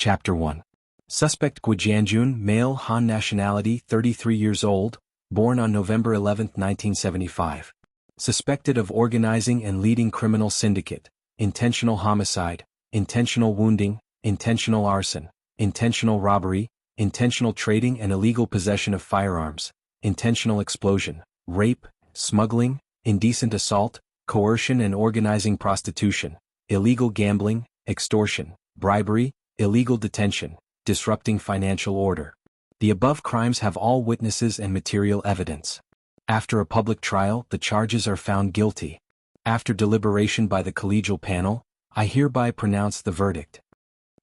Chapter 1. Suspect Gu Jianjun, male, Han nationality, 33 years old, born on November 11, 1975. Suspected of organizing and leading criminal syndicate, intentional homicide, intentional wounding, intentional arson, intentional robbery, intentional trading and illegal possession of firearms, intentional explosion, rape, smuggling, indecent assault, coercion and organizing prostitution, illegal gambling, extortion, bribery, illegal detention, disrupting financial order. The above crimes have all witnesses and material evidence. After a public trial, the charges are found guilty. After deliberation by the collegial panel, I hereby pronounce the verdict.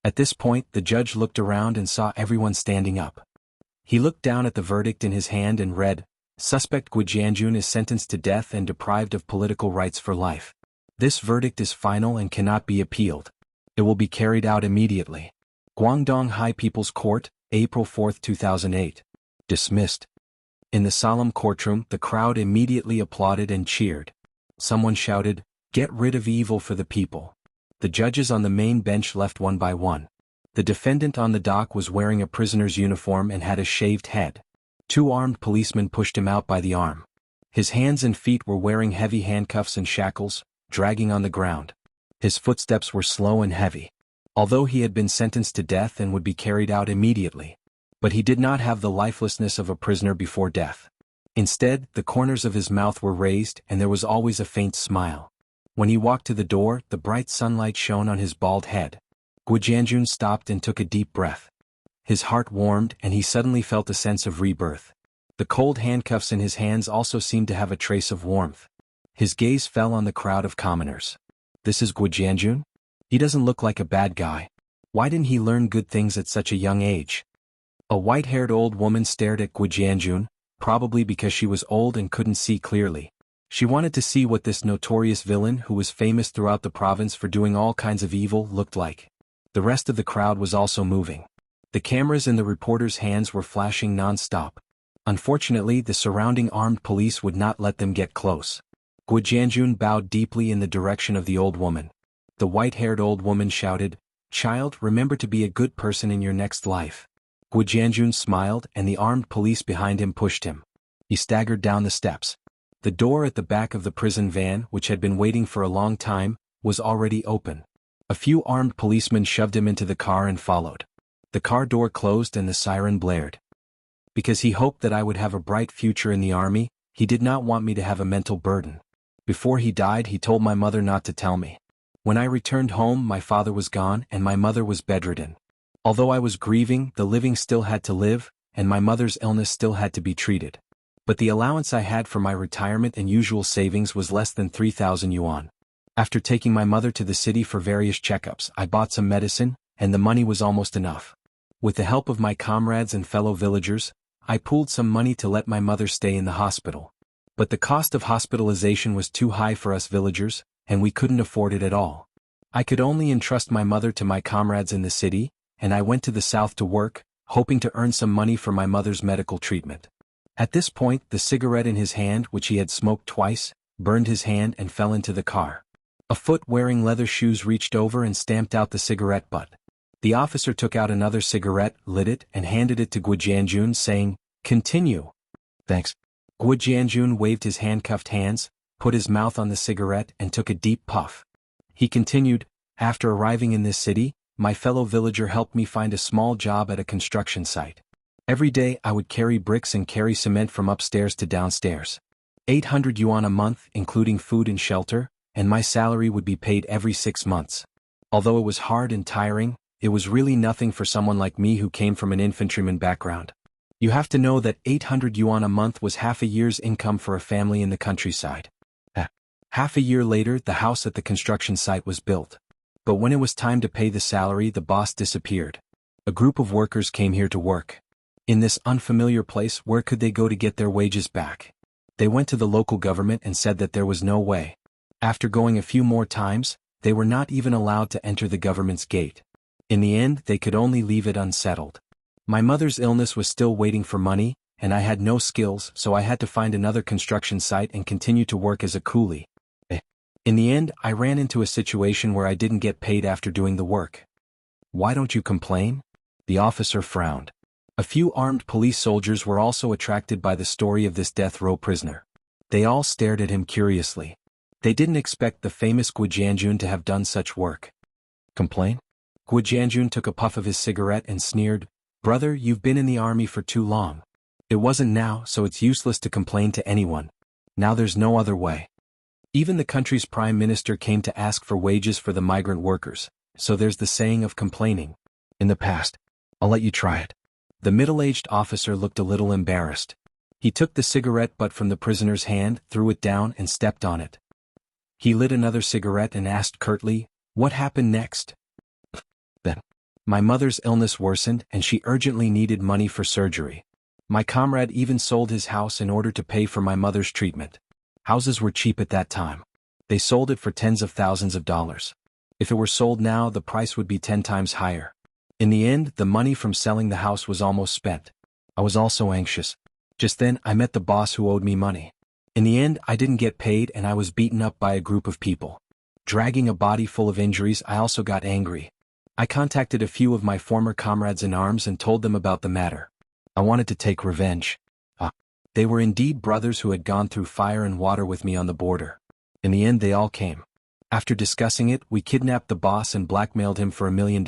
At this point, the judge looked around and saw everyone standing up. He looked down at the verdict in his hand and read, "Suspect Gu Jianjun is sentenced to death and deprived of political rights for life. This verdict is final and cannot be appealed. It will be carried out immediately. Guangdong High People's Court, April 4, 2008. Dismissed." In the solemn courtroom, the crowd immediately applauded and cheered. Someone shouted, "Get rid of evil for the people." The judges on the main bench left one by one. The defendant on the dock was wearing a prisoner's uniform and had a shaved head. 2 armed policemen pushed him out by the arm. His hands and feet were wearing heavy handcuffs and shackles, dragging on the ground. His footsteps were slow and heavy. Although he had been sentenced to death and would be carried out immediately. But he did not have the lifelessness of a prisoner before death. Instead, the corners of his mouth were raised and there was always a faint smile. When he walked to the door, the bright sunlight shone on his bald head. Gu Jianjun stopped and took a deep breath. His heart warmed and he suddenly felt a sense of rebirth. The cold handcuffs in his hands also seemed to have a trace of warmth. His gaze fell on the crowd of commoners. This is Gu Jianjun? He doesn't look like a bad guy. Why didn't he learn good things at such a young age? A white-haired old woman stared at Gu Jianjun, probably because she was old and couldn't see clearly. She wanted to see what this notorious villain who was famous throughout the province for doing all kinds of evil looked like. The rest of the crowd was also moving. The cameras in the reporters' hands were flashing non-stop. Unfortunately, the surrounding armed police would not let them get close. Gu Jianjun bowed deeply in the direction of the old woman. The white-haired old woman shouted, "Child, remember to be a good person in your next life." Gu Jianjun smiled and the armed police behind him pushed him. He staggered down the steps. The door at the back of the prison van, which had been waiting for a long time, was already open. A few armed policemen shoved him into the car and followed. The car door closed and the siren blared. Because he hoped that I would have a bright future in the army, he did not want me to have a mental burden. Before he died, he told my mother not to tell me. When I returned home, my father was gone and my mother was bedridden. Although I was grieving, the living still had to live, and my mother's illness still had to be treated. But the allowance I had for my retirement and usual savings was less than 3,000 yuan. After taking my mother to the city for various checkups, I bought some medicine, and the money was almost enough. With the help of my comrades and fellow villagers, I pooled some money to let my mother stay in the hospital. But the cost of hospitalization was too high for us villagers, and we couldn't afford it at all. I could only entrust my mother to my comrades in the city, and I went to the south to work, hoping to earn some money for my mother's medical treatment. At this point, the cigarette in his hand, which he had smoked twice, burned his hand and fell into the car. A foot wearing leather shoes reached over and stamped out the cigarette butt. The officer took out another cigarette, lit it, and handed it to Gu Jianjun, saying, "Continue." "Thanks." Gu Jianjun waved his handcuffed hands, put his mouth on the cigarette and took a deep puff. He continued, "After arriving in this city, my fellow villager helped me find a small job at a construction site. Every day I would carry bricks and carry cement from upstairs to downstairs. 800 yuan a month, including food and shelter, and my salary would be paid every 6 months. Although it was hard and tiring, it was really nothing for someone like me who came from an infantryman background. You have to know that 800 yuan a month was half a year's income for a family in the countryside. Half a year later, the house at the construction site was built. But when it was time to pay the salary, the boss disappeared. A group of workers came here to work. In this unfamiliar place, where could they go to get their wages back? They went to the local government and said that there was no way. After going a few more times, they were not even allowed to enter the government's gate. In the end, they could only leave it unsettled. My mother's illness was still waiting for money, and I had no skills, so I had to find another construction site and continue to work as a coolie. In the end, I ran into a situation where I didn't get paid after doing the work. Why don't you complain? The officer frowned. A few armed police soldiers were also attracted by the story of this death row prisoner. They all stared at him curiously. They didn't expect the famous Guijianjun to have done such work. Complain? Guijianjun took a puff of his cigarette and sneered, "Brother, you've been in the army for too long. It wasn't now, so it's useless to complain to anyone. Now there's no other way. Even the country's prime minister came to ask for wages for the migrant workers, so there's the saying of complaining. In the past. I'll let you try it." The middle-aged officer looked a little embarrassed. He took the cigarette butt from the prisoner's hand, threw it down and stepped on it. He lit another cigarette and asked curtly, "What happened next?" "Then. My mother's illness worsened and she urgently needed money for surgery. My comrade even sold his house in order to pay for my mother's treatment. Houses were cheap at that time. They sold it for tens of thousands of dollars. If it were sold now, the price would be 10 times higher. In the end, the money from selling the house was almost spent. I was also anxious. Just then, I met the boss who owed me money. In the end, I didn't get paid and I was beaten up by a group of people. Dragging a body full of injuries, I also got angry. I contacted a few of my former comrades in arms and told them about the matter. I wanted to take revenge. They were indeed brothers who had gone through fire and water with me on the border. In the end, they all came. After discussing it, we kidnapped the boss and blackmailed him for $1 million.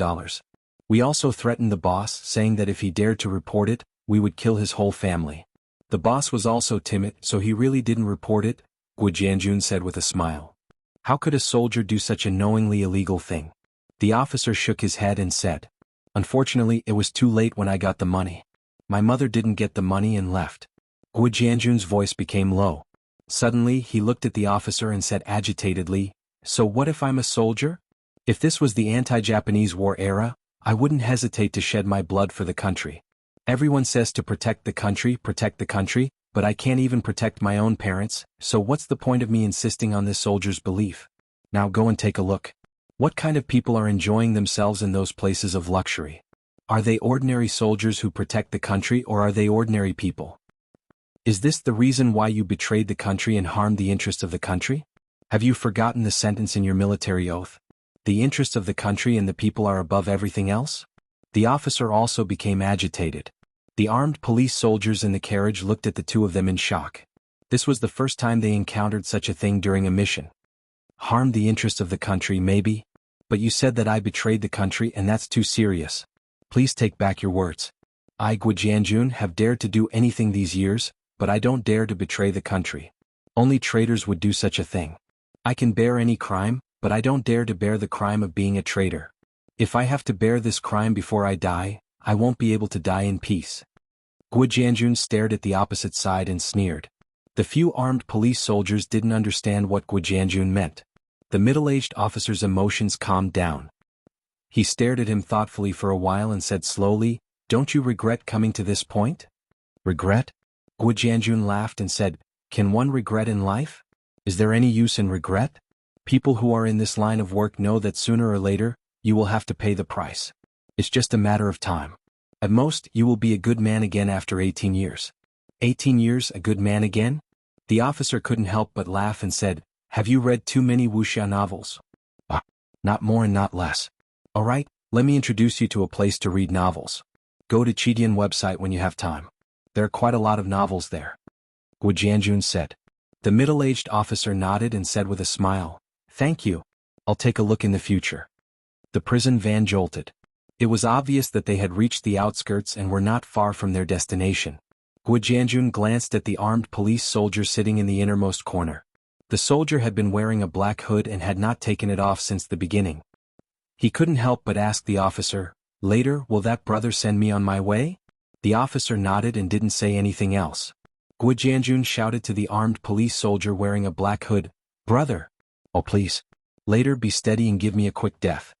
We also threatened the boss, saying that if he dared to report it, we would kill his whole family. The boss was also timid, so he really didn't report it," Guijianjun said with a smile. "How could a soldier do such a knowingly illegal thing?" The officer shook his head and said, "Unfortunately, it was too late when I got the money. My mother didn't get the money and left." Guijianjun's voice became low. Suddenly, he looked at the officer and said agitatedly, "So what if I'm a soldier? If this was the anti-Japanese war era, I wouldn't hesitate to shed my blood for the country. Everyone says to protect the country, but I can't even protect my own parents, so what's the point of me insisting on this soldier's belief? Now go and take a look. What kind of people are enjoying themselves in those places of luxury? Are they ordinary soldiers who protect the country or are they ordinary people? Is this the reason why you betrayed the country and harmed the interests of the country? Have you forgotten the sentence in your military oath? The interests of the country and the people are above everything else?" The officer also became agitated. The armed police soldiers in the carriage looked at the two of them in shock. This was the first time they encountered such a thing during a mission. "Harmed the interests of the country, maybe? But you said that I betrayed the country and that's too serious. Please take back your words. I, Guijianjun, have dared to do anything these years, but I don't dare to betray the country. Only traitors would do such a thing. I can bear any crime, but I don't dare to bear the crime of being a traitor. If I have to bear this crime before I die, I won't be able to die in peace." Guijianjun stared at the opposite side and sneered. The few armed police soldiers didn't understand what Guijianjun meant. The middle-aged officer's emotions calmed down. He stared at him thoughtfully for a while and said slowly, "Don't you regret coming to this point?" "Regret?" Guijianjun laughed and said, "Can one regret in life? Is there any use in regret? People who are in this line of work know that sooner or later, you will have to pay the price. It's just a matter of time. At most, you will be a good man again after 18 years. 18 years, a good man again?" The officer couldn't help but laugh and said, "Have you read too many wuxia novels?" Not more and not less." "All right, let me introduce you to a place to read novels. Go to Chidian website when you have time. There are quite a lot of novels there," Guijianjun said. The middle-aged officer nodded and said with a smile, "Thank you. I'll take a look in the future." The prison van jolted. It was obvious that they had reached the outskirts and were not far from their destination. Guijianjun glanced at the armed police soldier sitting in the innermost corner. The soldier had been wearing a black hood and had not taken it off since the beginning. He couldn't help but ask the officer, "Later, will that brother send me on my way?" The officer nodded and didn't say anything else. Guijianjun shouted to the armed police soldier wearing a black hood, "Brother! Oh please. Later be steady and give me a quick death."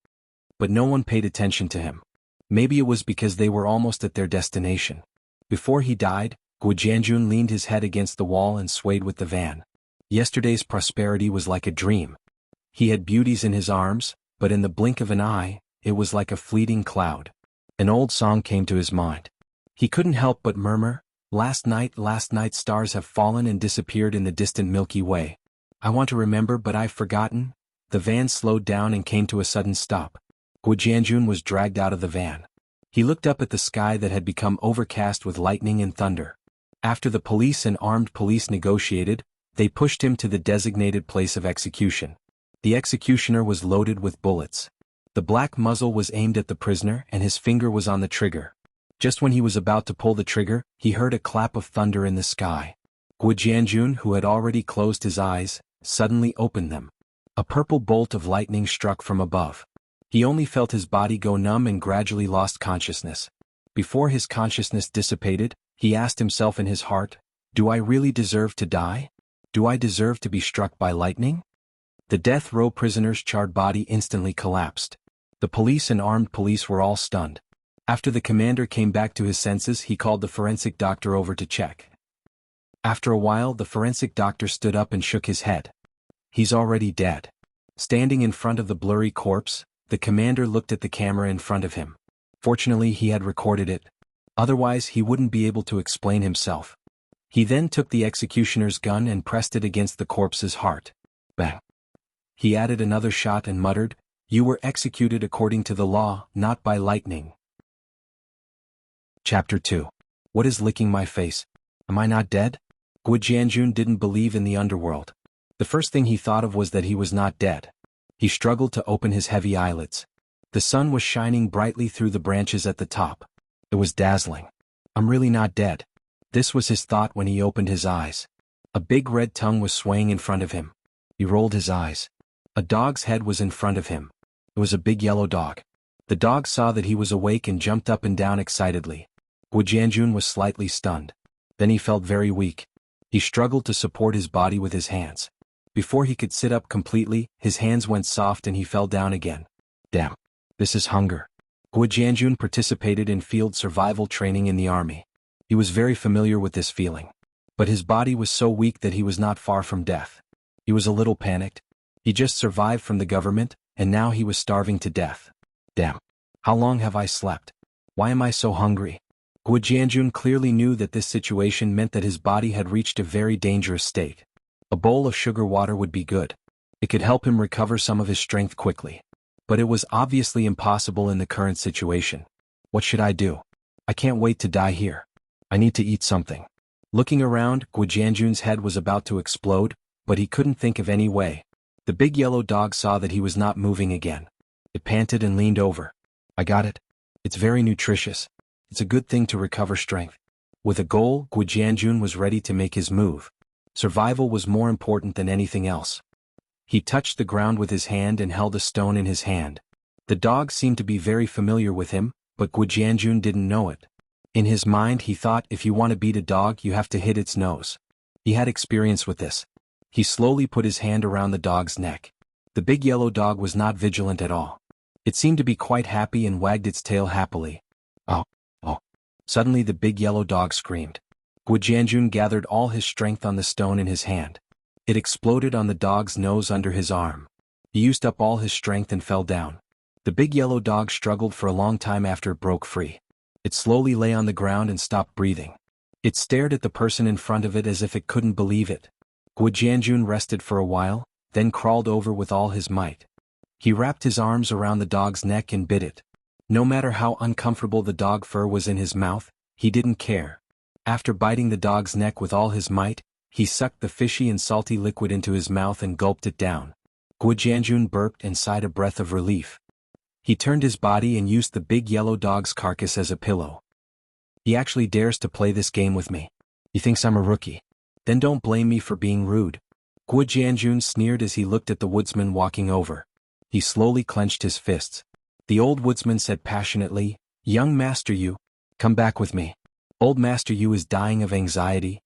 But no one paid attention to him. Maybe it was because they were almost at their destination. Before he died, Guijianjun leaned his head against the wall and swayed with the van. Yesterday's prosperity was like a dream. He had beauties in his arms, but in the blink of an eye, it was like a fleeting cloud. An old song came to his mind. He couldn't help but murmur, last night stars have fallen and disappeared in the distant Milky Way. I want to remember but I've forgotten." The van slowed down and came to a sudden stop. Jianjun was dragged out of the van. He looked up at the sky that had become overcast with lightning and thunder. After the police and armed police negotiated, they pushed him to the designated place of execution. The executioner was loaded with bullets. The black muzzle was aimed at the prisoner and his finger was on the trigger. Just when he was about to pull the trigger, he heard a clap of thunder in the sky. Jianjun, who had already closed his eyes, suddenly opened them. A purple bolt of lightning struck from above. He only felt his body go numb and gradually lost consciousness. Before his consciousness dissipated, he asked himself in his heart, "Do I really deserve to die? Do I deserve to be struck by lightning?" The death row prisoner's charred body instantly collapsed. The police and armed police were all stunned. After the commander came back to his senses, he called the forensic doctor over to check. After a while, the forensic doctor stood up and shook his head. "He's already dead." Standing in front of the blurry corpse, the commander looked at the camera in front of him. Fortunately, he had recorded it. Otherwise, he wouldn't be able to explain himself. He then took the executioner's gun and pressed it against the corpse's heart. Bang! He added another shot and muttered, "You were executed according to the law, not by lightning." Chapter 2. What is licking my face? Am I not dead? Jianjun didn't believe in the underworld. The first thing he thought of was that he was not dead. He struggled to open his heavy eyelids. The sun was shining brightly through the branches at the top. It was dazzling. I'm really not dead. This was his thought when he opened his eyes. A big red tongue was swaying in front of him. He rolled his eyes. A dog's head was in front of him. It was a big yellow dog. The dog saw that he was awake and jumped up and down excitedly. Jianjun was slightly stunned. Then he felt very weak. He struggled to support his body with his hands. Before he could sit up completely, his hands went soft and he fell down again. Damn. This is hunger. Jianjun participated in field survival training in the army. He was very familiar with this feeling. But his body was so weak that he was not far from death. He was a little panicked. He just survived from the government, and now he was starving to death. Damn. How long have I slept? Why am I so hungry? Jianjun clearly knew that this situation meant that his body had reached a very dangerous state. A bowl of sugar water would be good. It could help him recover some of his strength quickly. But it was obviously impossible in the current situation. What should I do? I can't wait to die here. I need to eat something. Looking around, Jianjun's head was about to explode, but he couldn't think of any way. The big yellow dog saw that he was not moving again. It panted and leaned over. I got it. It's very nutritious. It's a good thing to recover strength. With a goal, Jianjun was ready to make his move. Survival was more important than anything else. He touched the ground with his hand and held a stone in his hand. The dog seemed to be very familiar with him, but Jianjun didn't know it. In his mind he thought, if you want to beat a dog you have to hit its nose. He had experience with this. He slowly put his hand around the dog's neck. The big yellow dog was not vigilant at all. It seemed to be quite happy and wagged its tail happily. Oh, oh. Suddenly the big yellow dog screamed. Jianjun gathered all his strength on the stone in his hand. It exploded on the dog's nose under his arm. He used up all his strength and fell down. The big yellow dog struggled for a long time after it broke free. It slowly lay on the ground and stopped breathing. It stared at the person in front of it as if it couldn't believe it. Jianjun rested for a while, then crawled over with all his might. He wrapped his arms around the dog's neck and bit it. No matter how uncomfortable the dog fur was in his mouth, he didn't care. After biting the dog's neck with all his might, he sucked the fishy and salty liquid into his mouth and gulped it down. Jianjun burped and sighed a breath of relief. He turned his body and used the big yellow dog's carcass as a pillow. He actually dares to play this game with me. He thinks I'm a rookie. Then don't blame me for being rude. Jianjun sneered as he looked at the woodsman walking over. He slowly clenched his fists. The old woodsman said passionately, "Young Master Yu, come back with me. Old Master Yu is dying of anxiety."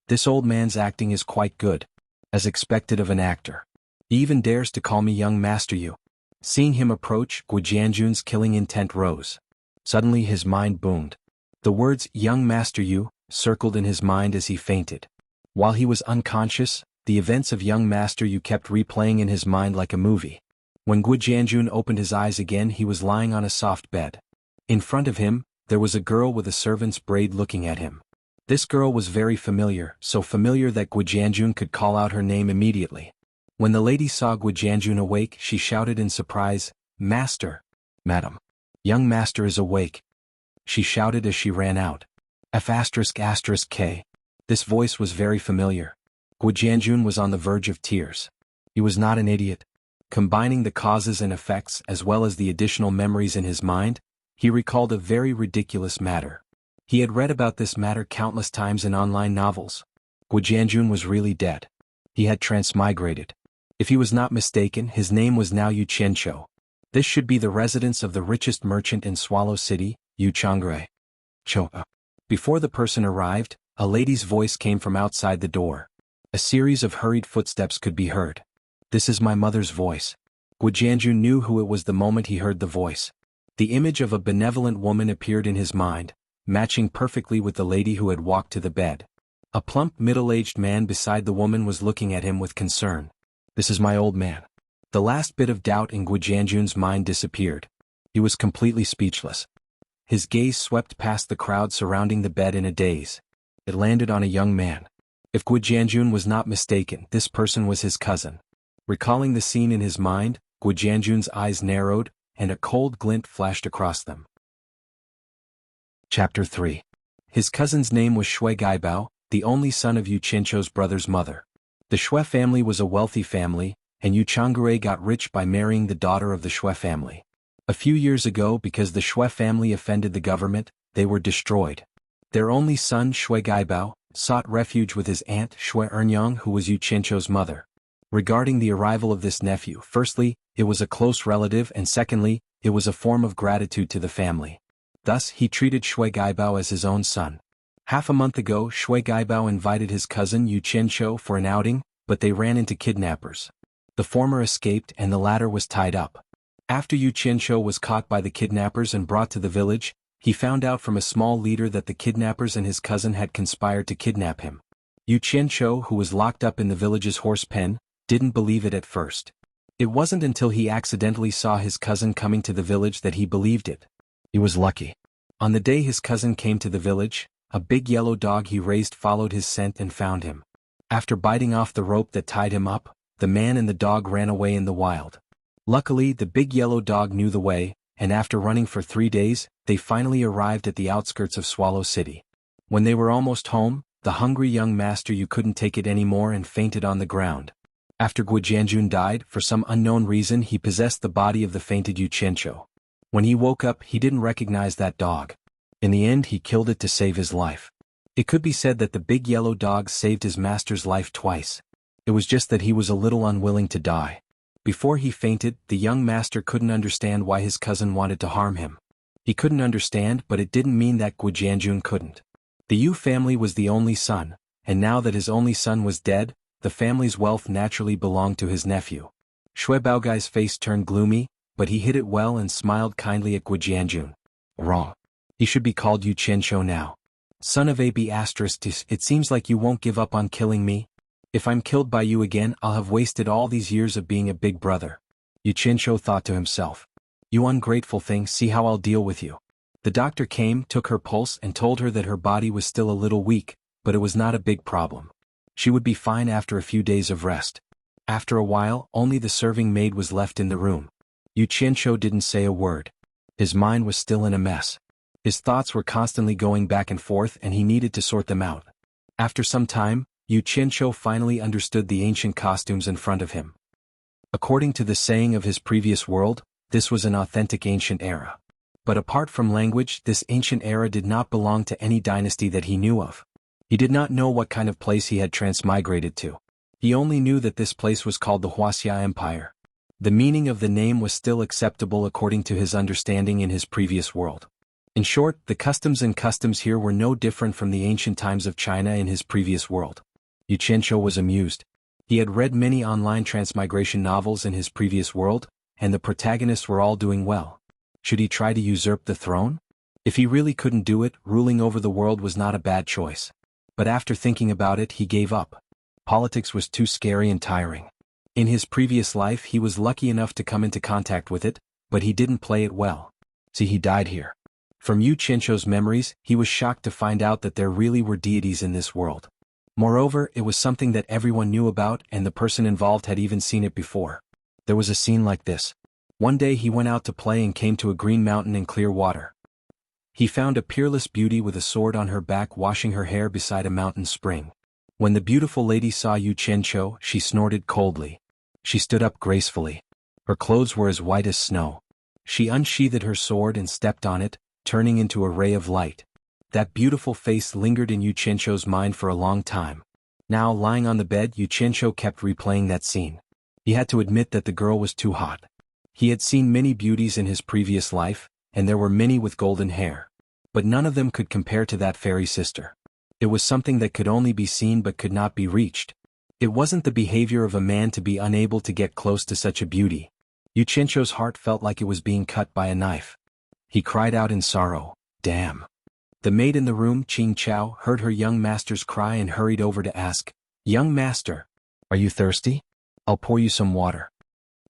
This old man's acting is quite good, as expected of an actor. He even dares to call me Young Master Yu. Seeing him approach, Jianjun's killing intent rose. Suddenly his mind boomed. The words "Young Master Yu" circled in his mind as he fainted. While he was unconscious, the events of Young Master Yu kept replaying in his mind like a movie. When Jianjun opened his eyes again, he was lying on a soft bed. In front of him, there was a girl with a servant's braid looking at him. This girl was very familiar, so familiar that Jianjun could call out her name immediately. When the lady saw Jianjun awake, she shouted in surprise, "Master, Madam. Young master is awake, she shouted as she ran out. F***K. This voice was very familiar. Gujianjun was on the verge of tears. He was not an idiot. Combining the causes and effects as well as the additional memories in his mind, he recalled a very ridiculous matter. He had read about this matter countless times in online novels. Gujianjun was really dead. He had transmigrated. If he was not mistaken, his name was now Yu. This should be the residence of the richest merchant in Swallow City, Yu Changre. Before the person arrived, a lady's voice came from outside the door. A series of hurried footsteps could be heard. This is my mother's voice. Gujianjun knew who it was the moment he heard the voice. The image of a benevolent woman appeared in his mind, matching perfectly with the lady who had walked to the bed. A plump middle-aged man beside the woman was looking at him with concern. This is my old man. The last bit of doubt in Gujianjun's mind disappeared. He was completely speechless. His gaze swept past the crowd surrounding the bed in a daze. It landed on a young man. If Gujianjun was not mistaken, this person was his cousin. Recalling the scene in his mind, Gujianjun's eyes narrowed, and a cold glint flashed across them. Chapter 3. His cousin's name was Shui Gaibao, the only son of Yu Qincho's brother's mother. The Shui family was a wealthy family, and Yu Changre got rich by marrying the daughter of the Shui family. A few years ago, because the Shui family offended the government, they were destroyed. Their only son Shui Gaibao sought refuge with his aunt Shui Ernyang, who was Yu Qincho's mother. Regarding the arrival of this nephew, firstly, it was a close relative, and secondly, it was a form of gratitude to the family. Thus, he treated Shui Gaibao as his own son. Half a month ago, Shui Gaibao invited his cousin Yu Qincho for an outing, but they ran into kidnappers. The former escaped and the latter was tied up. After Yu Qincho was caught by the kidnappers and brought to the village, he found out from a small leader that the kidnappers and his cousin had conspired to kidnap him. Yu Qincho, who was locked up in the village's horse pen, didn't believe it at first. It wasn't until he accidentally saw his cousin coming to the village that he believed it. He was lucky. On the day his cousin came to the village, a big yellow dog he raised followed his scent and found him. After biting off the rope that tied him up, the man and the dog ran away in the wild. Luckily, the big yellow dog knew the way, and after running for 3 days, they finally arrived at the outskirts of Swallow City. When they were almost home, the hungry young master Yu couldn't take it anymore and fainted on the ground. After Gujianjun died, for some unknown reason he possessed the body of the fainted Yu Qincho. When he woke up, he didn't recognize that dog. In the end, he killed it to save his life. It could be said that the big yellow dog saved his master's life twice. It was just that he was a little unwilling to die. Before he fainted, the young master couldn't understand why his cousin wanted to harm him. He couldn't understand, but it didn't mean that Gujianjun couldn't. The Yu family was the only son, and now that his only son was dead, the family's wealth naturally belonged to his nephew. Shui Baogai's face turned gloomy, but he hid it well and smiled kindly at Gujianjun. Wrong. He should be called Yu Qincho now. Son of AB***, it seems like you won't give up on killing me. If I'm killed by you again, I'll have wasted all these years of being a big brother. Yu Qincho thought to himself. You ungrateful thing, see how I'll deal with you. The doctor came, took her pulse and told her that her body was still a little weak, but it was not a big problem. She would be fine after a few days of rest. After a while, only the serving maid was left in the room. Yu Qincho didn't say a word. His mind was still in a mess. His thoughts were constantly going back and forth and he needed to sort them out. After some time, Yu Qincho finally understood the ancient costumes in front of him. According to the saying of his previous world, this was an authentic ancient era. But apart from language, this ancient era did not belong to any dynasty that he knew of. He did not know what kind of place he had transmigrated to. He only knew that this place was called the Wuxia Empire. The meaning of the name was still acceptable according to his understanding in his previous world. In short, the customs here were no different from the ancient times of China in his previous world. Yu Qincho was amused. He had read many online transmigration novels in his previous world, and the protagonists were all doing well. Should he try to usurp the throne? If he really couldn't do it, ruling over the world was not a bad choice. But after thinking about it, he gave up. Politics was too scary and tiring. In his previous life, he was lucky enough to come into contact with it, but he didn't play it well. See, he died here. From Yu Qincho's memories, he was shocked to find out that there really were deities in this world. Moreover, it was something that everyone knew about and the person involved had even seen it before. There was a scene like this. One day he went out to play and came to a green mountain in clear water. He found a peerless beauty with a sword on her back washing her hair beside a mountain spring. When the beautiful lady saw Yu Qianqiu, she snorted coldly. She stood up gracefully. Her clothes were as white as snow. She unsheathed her sword and stepped on it, turning into a ray of light. That beautiful face lingered in Yu Qianqiu's mind for a long time. Now, lying on the bed, Yu Qianqiu kept replaying that scene. He had to admit that the girl was too hot. He had seen many beauties in his previous life, and there were many with golden hair. But none of them could compare to that fairy sister. It was something that could only be seen but could not be reached. It wasn't the behavior of a man to be unable to get close to such a beauty. Yu Qianqiu's heart felt like it was being cut by a knife. He cried out in sorrow, "Damn!" The maid in the room, Qingqiao, heard her young master's cry and hurried over to ask, "Young master, are you thirsty? I'll pour you some water."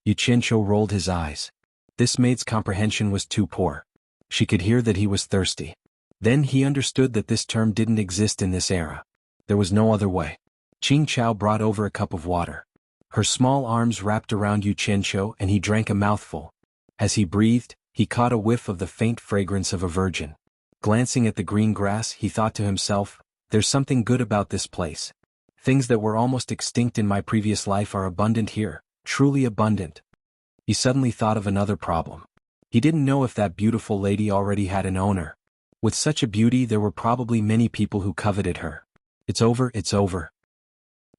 Yu Qianqiu rolled his eyes. This maid's comprehension was too poor. She could hear that he was thirsty. Then he understood that this term didn't exist in this era. There was no other way. Qingqiao brought over a cup of water. Her small arms wrapped around Yu Qianqiu and he drank a mouthful. As he breathed, he caught a whiff of the faint fragrance of a virgin. Glancing at the green grass, he thought to himself, "There's something good about this place. Things that were almost extinct in my previous life are abundant here, truly abundant." He suddenly thought of another problem. He didn't know if that beautiful lady already had an owner. With such a beauty there were probably many people who coveted her. It's over, it's over.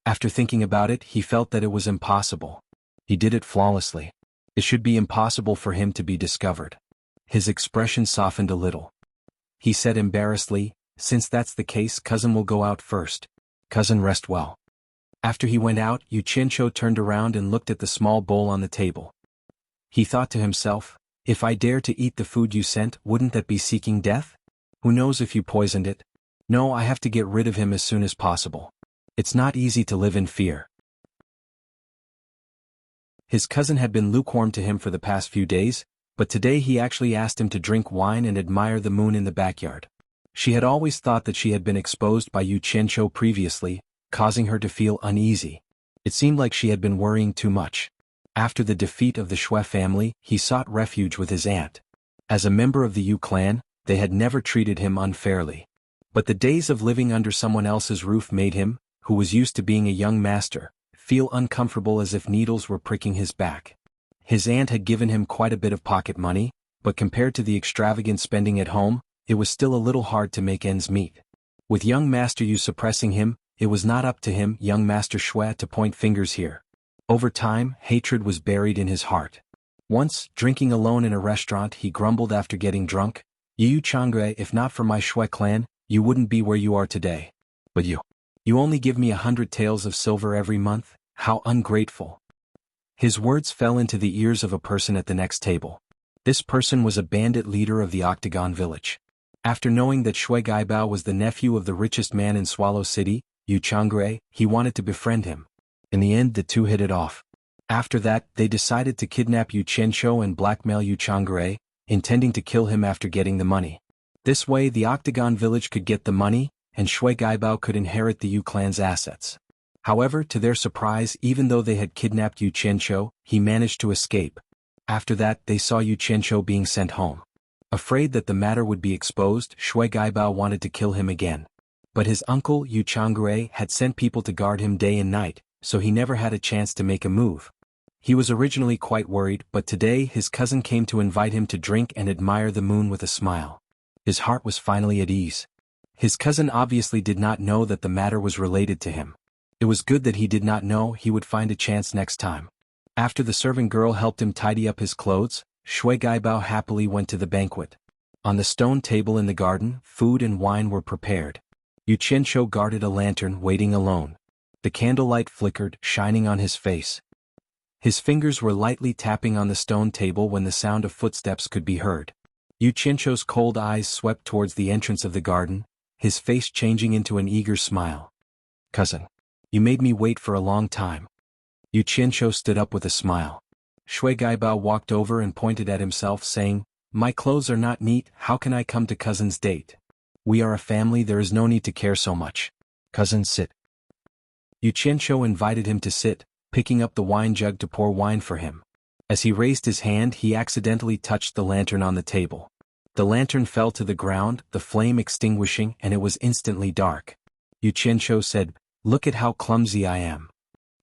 After thinking about it, he felt that it was impossible. He did it flawlessly. It should be impossible for him to be discovered. His expression softened a little. He said embarrassedly, "Since that's the case, cousin will go out first. Cousin, rest well." After he went out, Yu Qianqiu turned around and looked at the small bowl on the table. He thought to himself, "If I dare to eat the food you sent, wouldn't that be seeking death? Who knows if you poisoned it? No, I have to get rid of him as soon as possible. It's not easy to live in fear." His cousin had been lukewarm to him for the past few days, but today he actually asked him to drink wine and admire the moon in the backyard. She had always thought that she had been exposed by Yu Qianqiu previously, causing her to feel uneasy. It seemed like she had been worrying too much. After the defeat of the Shui family, he sought refuge with his aunt. As a member of the Yu clan, they had never treated him unfairly. But the days of living under someone else's roof made him, who was used to being a young master, feel uncomfortable as if needles were pricking his back. His aunt had given him quite a bit of pocket money, but compared to the extravagant spending at home, it was still a little hard to make ends meet. With young Master Yu suppressing him, it was not up to him, young Master Shui, to point fingers here. Over time, hatred was buried in his heart. Once, drinking alone in a restaurant, he grumbled after getting drunk, "Yu Changre, if not for my Shui clan, you wouldn't be where you are today. But you only give me 100 taels of silver every month? How ungrateful." His words fell into the ears of a person at the next table. This person was a bandit leader of the Octagon village. After knowing that Shui Gaibao was the nephew of the richest man in Swallow City, Yu Changre, he wanted to befriend him. In the end, the two hit it off. After that, they decided to kidnap Yu Qianqiu and blackmail Yu Changre, intending to kill him after getting the money. This way the Octagon village could get the money, and Shui Gaibao could inherit the Yu clan's assets. However, to their surprise, even though they had kidnapped Yu Qianqiu, he managed to escape. After that, they saw Yu Qianqiu being sent home. Afraid that the matter would be exposed, Shui Gaibao wanted to kill him again. But his uncle, Yu Changre, had sent people to guard him day and night, so he never had a chance to make a move. He was originally quite worried, but today his cousin came to invite him to drink and admire the moon with a smile. His heart was finally at ease. His cousin obviously did not know that the matter was related to him. It was good that he did not know. He would find a chance next time. After the servant girl helped him tidy up his clothes, Shui Gaibao happily went to the banquet. On the stone table in the garden, food and wine were prepared. Yu Qianqiu guarded a lantern, waiting alone. The candlelight flickered, shining on his face. His fingers were lightly tapping on the stone table when the sound of footsteps could be heard. Yu Qianqiu's cold eyes swept towards the entrance of the garden, his face changing into an eager smile. "Cousin, you made me wait for a long time." Yu Qianqiu stood up with a smile. Shui Gaibao walked over and pointed at himself, saying, "My clothes are not neat, how can I come to cousin's date? We are a family, there is no need to care so much. Cousin, sit." Yu Qianqiu invited him to sit, picking up the wine jug to pour wine for him. As he raised his hand, he accidentally touched the lantern on the table. The lantern fell to the ground, the flame extinguishing, and it was instantly dark. Xianxia said, "Look at how clumsy I am.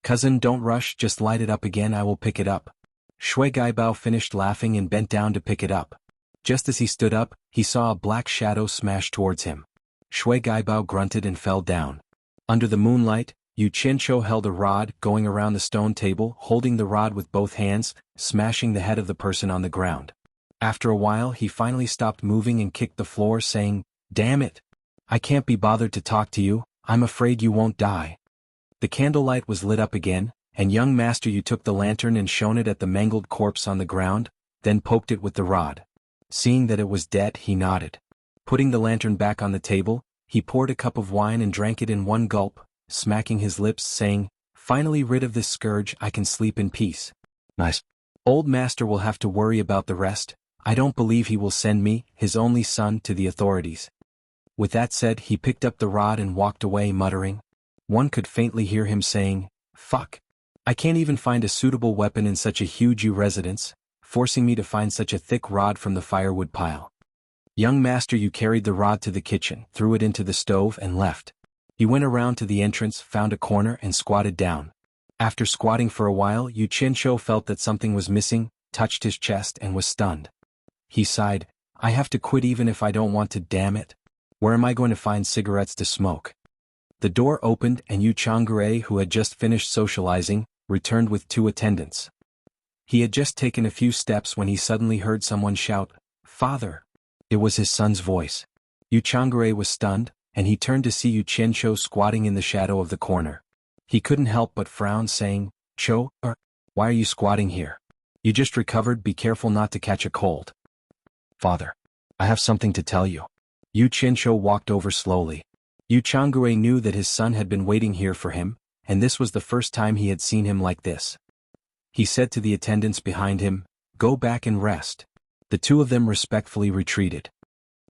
Cousin, don't rush, just light it up again, I will pick it up." Shuigaibao finished laughing and bent down to pick it up. Just as he stood up, he saw a black shadow smash towards him. Shuigaibao grunted and fell down. Under the moonlight, Xianxia held a rod, going around the stone table, holding the rod with both hands, smashing the head of the person on the ground. After a while he finally stopped moving and kicked the floor, saying, "Damn it! I can't be bothered to talk to you, I'm afraid you won't die." The candlelight was lit up again, and young master, you took the lantern and shone it at the mangled corpse on the ground, then poked it with the rod. Seeing that it was dead, he nodded. Putting the lantern back on the table, he poured a cup of wine and drank it in one gulp, smacking his lips, saying, "Finally rid of this scourge, I can sleep in peace." Nice. Old master will have to worry about the rest. I don't believe he will send me, his only son, to the authorities. With that said, he picked up the rod and walked away, muttering. One could faintly hear him saying, "Fuck. I can't even find a suitable weapon in such a huge residence, forcing me to find such a thick rod from the firewood pile." Young master, you carried the rod to the kitchen, threw it into the stove and left. He went around to the entrance, found a corner and squatted down. After squatting for a while, Xianxia felt that something was missing, touched his chest and was stunned. He sighed, "I have to quit even if I don't want to, damn it. Where am I going to find cigarettes to smoke?" The door opened and Xianxia, who had just finished socializing, returned with 2 attendants. He had just taken a few steps when he suddenly heard someone shout, "Father!" It was his son's voice. Xianxia was stunned, and he turned to see Xianxia squatting in the shadow of the corner. He couldn't help but frown, saying, Why are you squatting here? You just recovered, be careful not to catch a cold." "Father, I have something to tell you." Xianxia walked over slowly. Xianxia knew that his son had been waiting here for him, and this was the first time he had seen him like this. He said to the attendants behind him, "Go back and rest." The 2 of them respectfully retreated.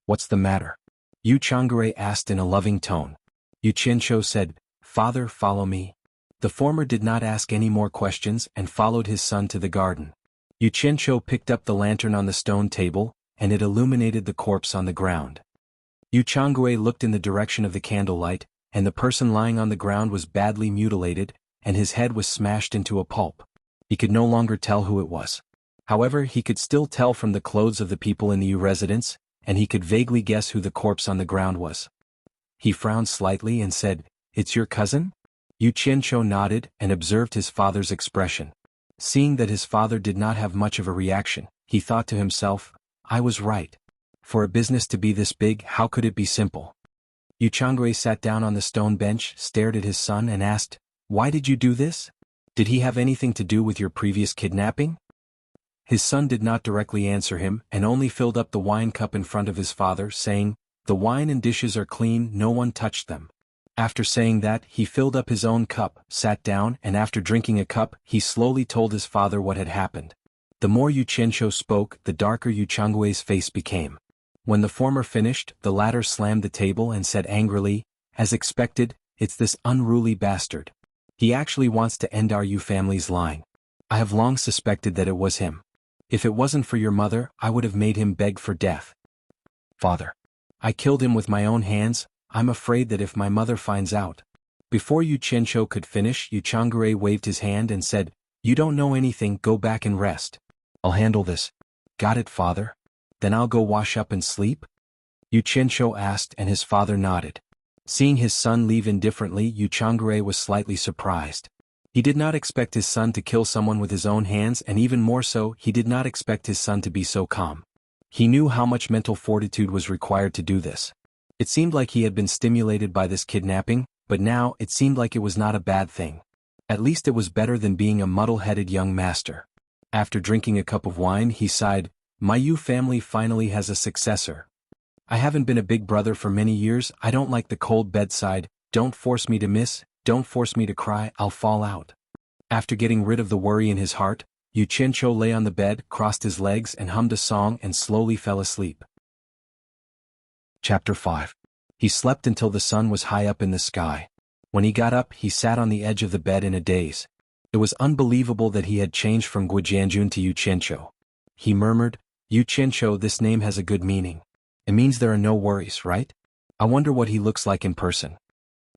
"What's the matter?" Xianxia asked in a loving tone. Xianxia said, "Father, follow me." The former did not ask any more questions and followed his son to the garden. Xianxia picked up the lantern on the stone table, and it illuminated the corpse on the ground. Xianxia looked in the direction of the candlelight, and the person lying on the ground was badly mutilated, and his head was smashed into a pulp. He could no longer tell who it was. However, he could still tell from the clothes of the people in the residence, and he could vaguely guess who the corpse on the ground was. He frowned slightly and said, "It's your cousin?" Xianxia nodded and observed his father's expression. Seeing that his father did not have much of a reaction, he thought to himself, "I was right. For a business to be this big, how could it be simple?" Xianxia sat down on the stone bench, stared at his son and asked, "Why did you do this? Did he have anything to do with your previous kidnapping?" His son did not directly answer him and only filled up the wine cup in front of his father, saying, "The wine and dishes are clean, no one touched them." After saying that, he filled up his own cup, sat down, and after drinking a cup, he slowly told his father what had happened. The more Xianxia spoke, the darker Xianxia's face became. When the former finished, the latter slammed the table and said angrily, "As expected, it's this unruly bastard. He actually wants to end our family's line. I have long suspected that it was him. If it wasn't for your mother, I would have made him beg for death. Father, I killed him with my own hands. I'm afraid that if my mother finds out." Before Xianxia could finish, Xianxia waved his hand and said, "You don't know anything, go back and rest. I'll handle this." "Got it, father? Then I'll go wash up and sleep?" Xianxia asked, and his father nodded. Seeing his son leave indifferently, Xianxia was slightly surprised. He did not expect his son to kill someone with his own hands, and even more so, he did not expect his son to be so calm. He knew how much mental fortitude was required to do this. It seemed like he had been stimulated by this kidnapping, but now it seemed like it was not a bad thing. At least it was better than being a muddle-headed young master. After drinking a cup of wine, he sighed, "My family finally has a successor. I haven't been a big brother for many years, I don't like the cold bedside, don't force me to miss, don't force me to cry, I'll fall out." After getting rid of the worry in his heart, Xianxia lay on the bed, crossed his legs and hummed a song and slowly fell asleep. Chapter 5. He slept until the sun was high up in the sky. When he got up, he sat on the edge of the bed in a daze. It was unbelievable that he had changed from Guijianjun to Yu Qianqiu. He murmured, Yu Qianqiu, this name has a good meaning. It means there are no worries, right? I wonder what he looks like in person.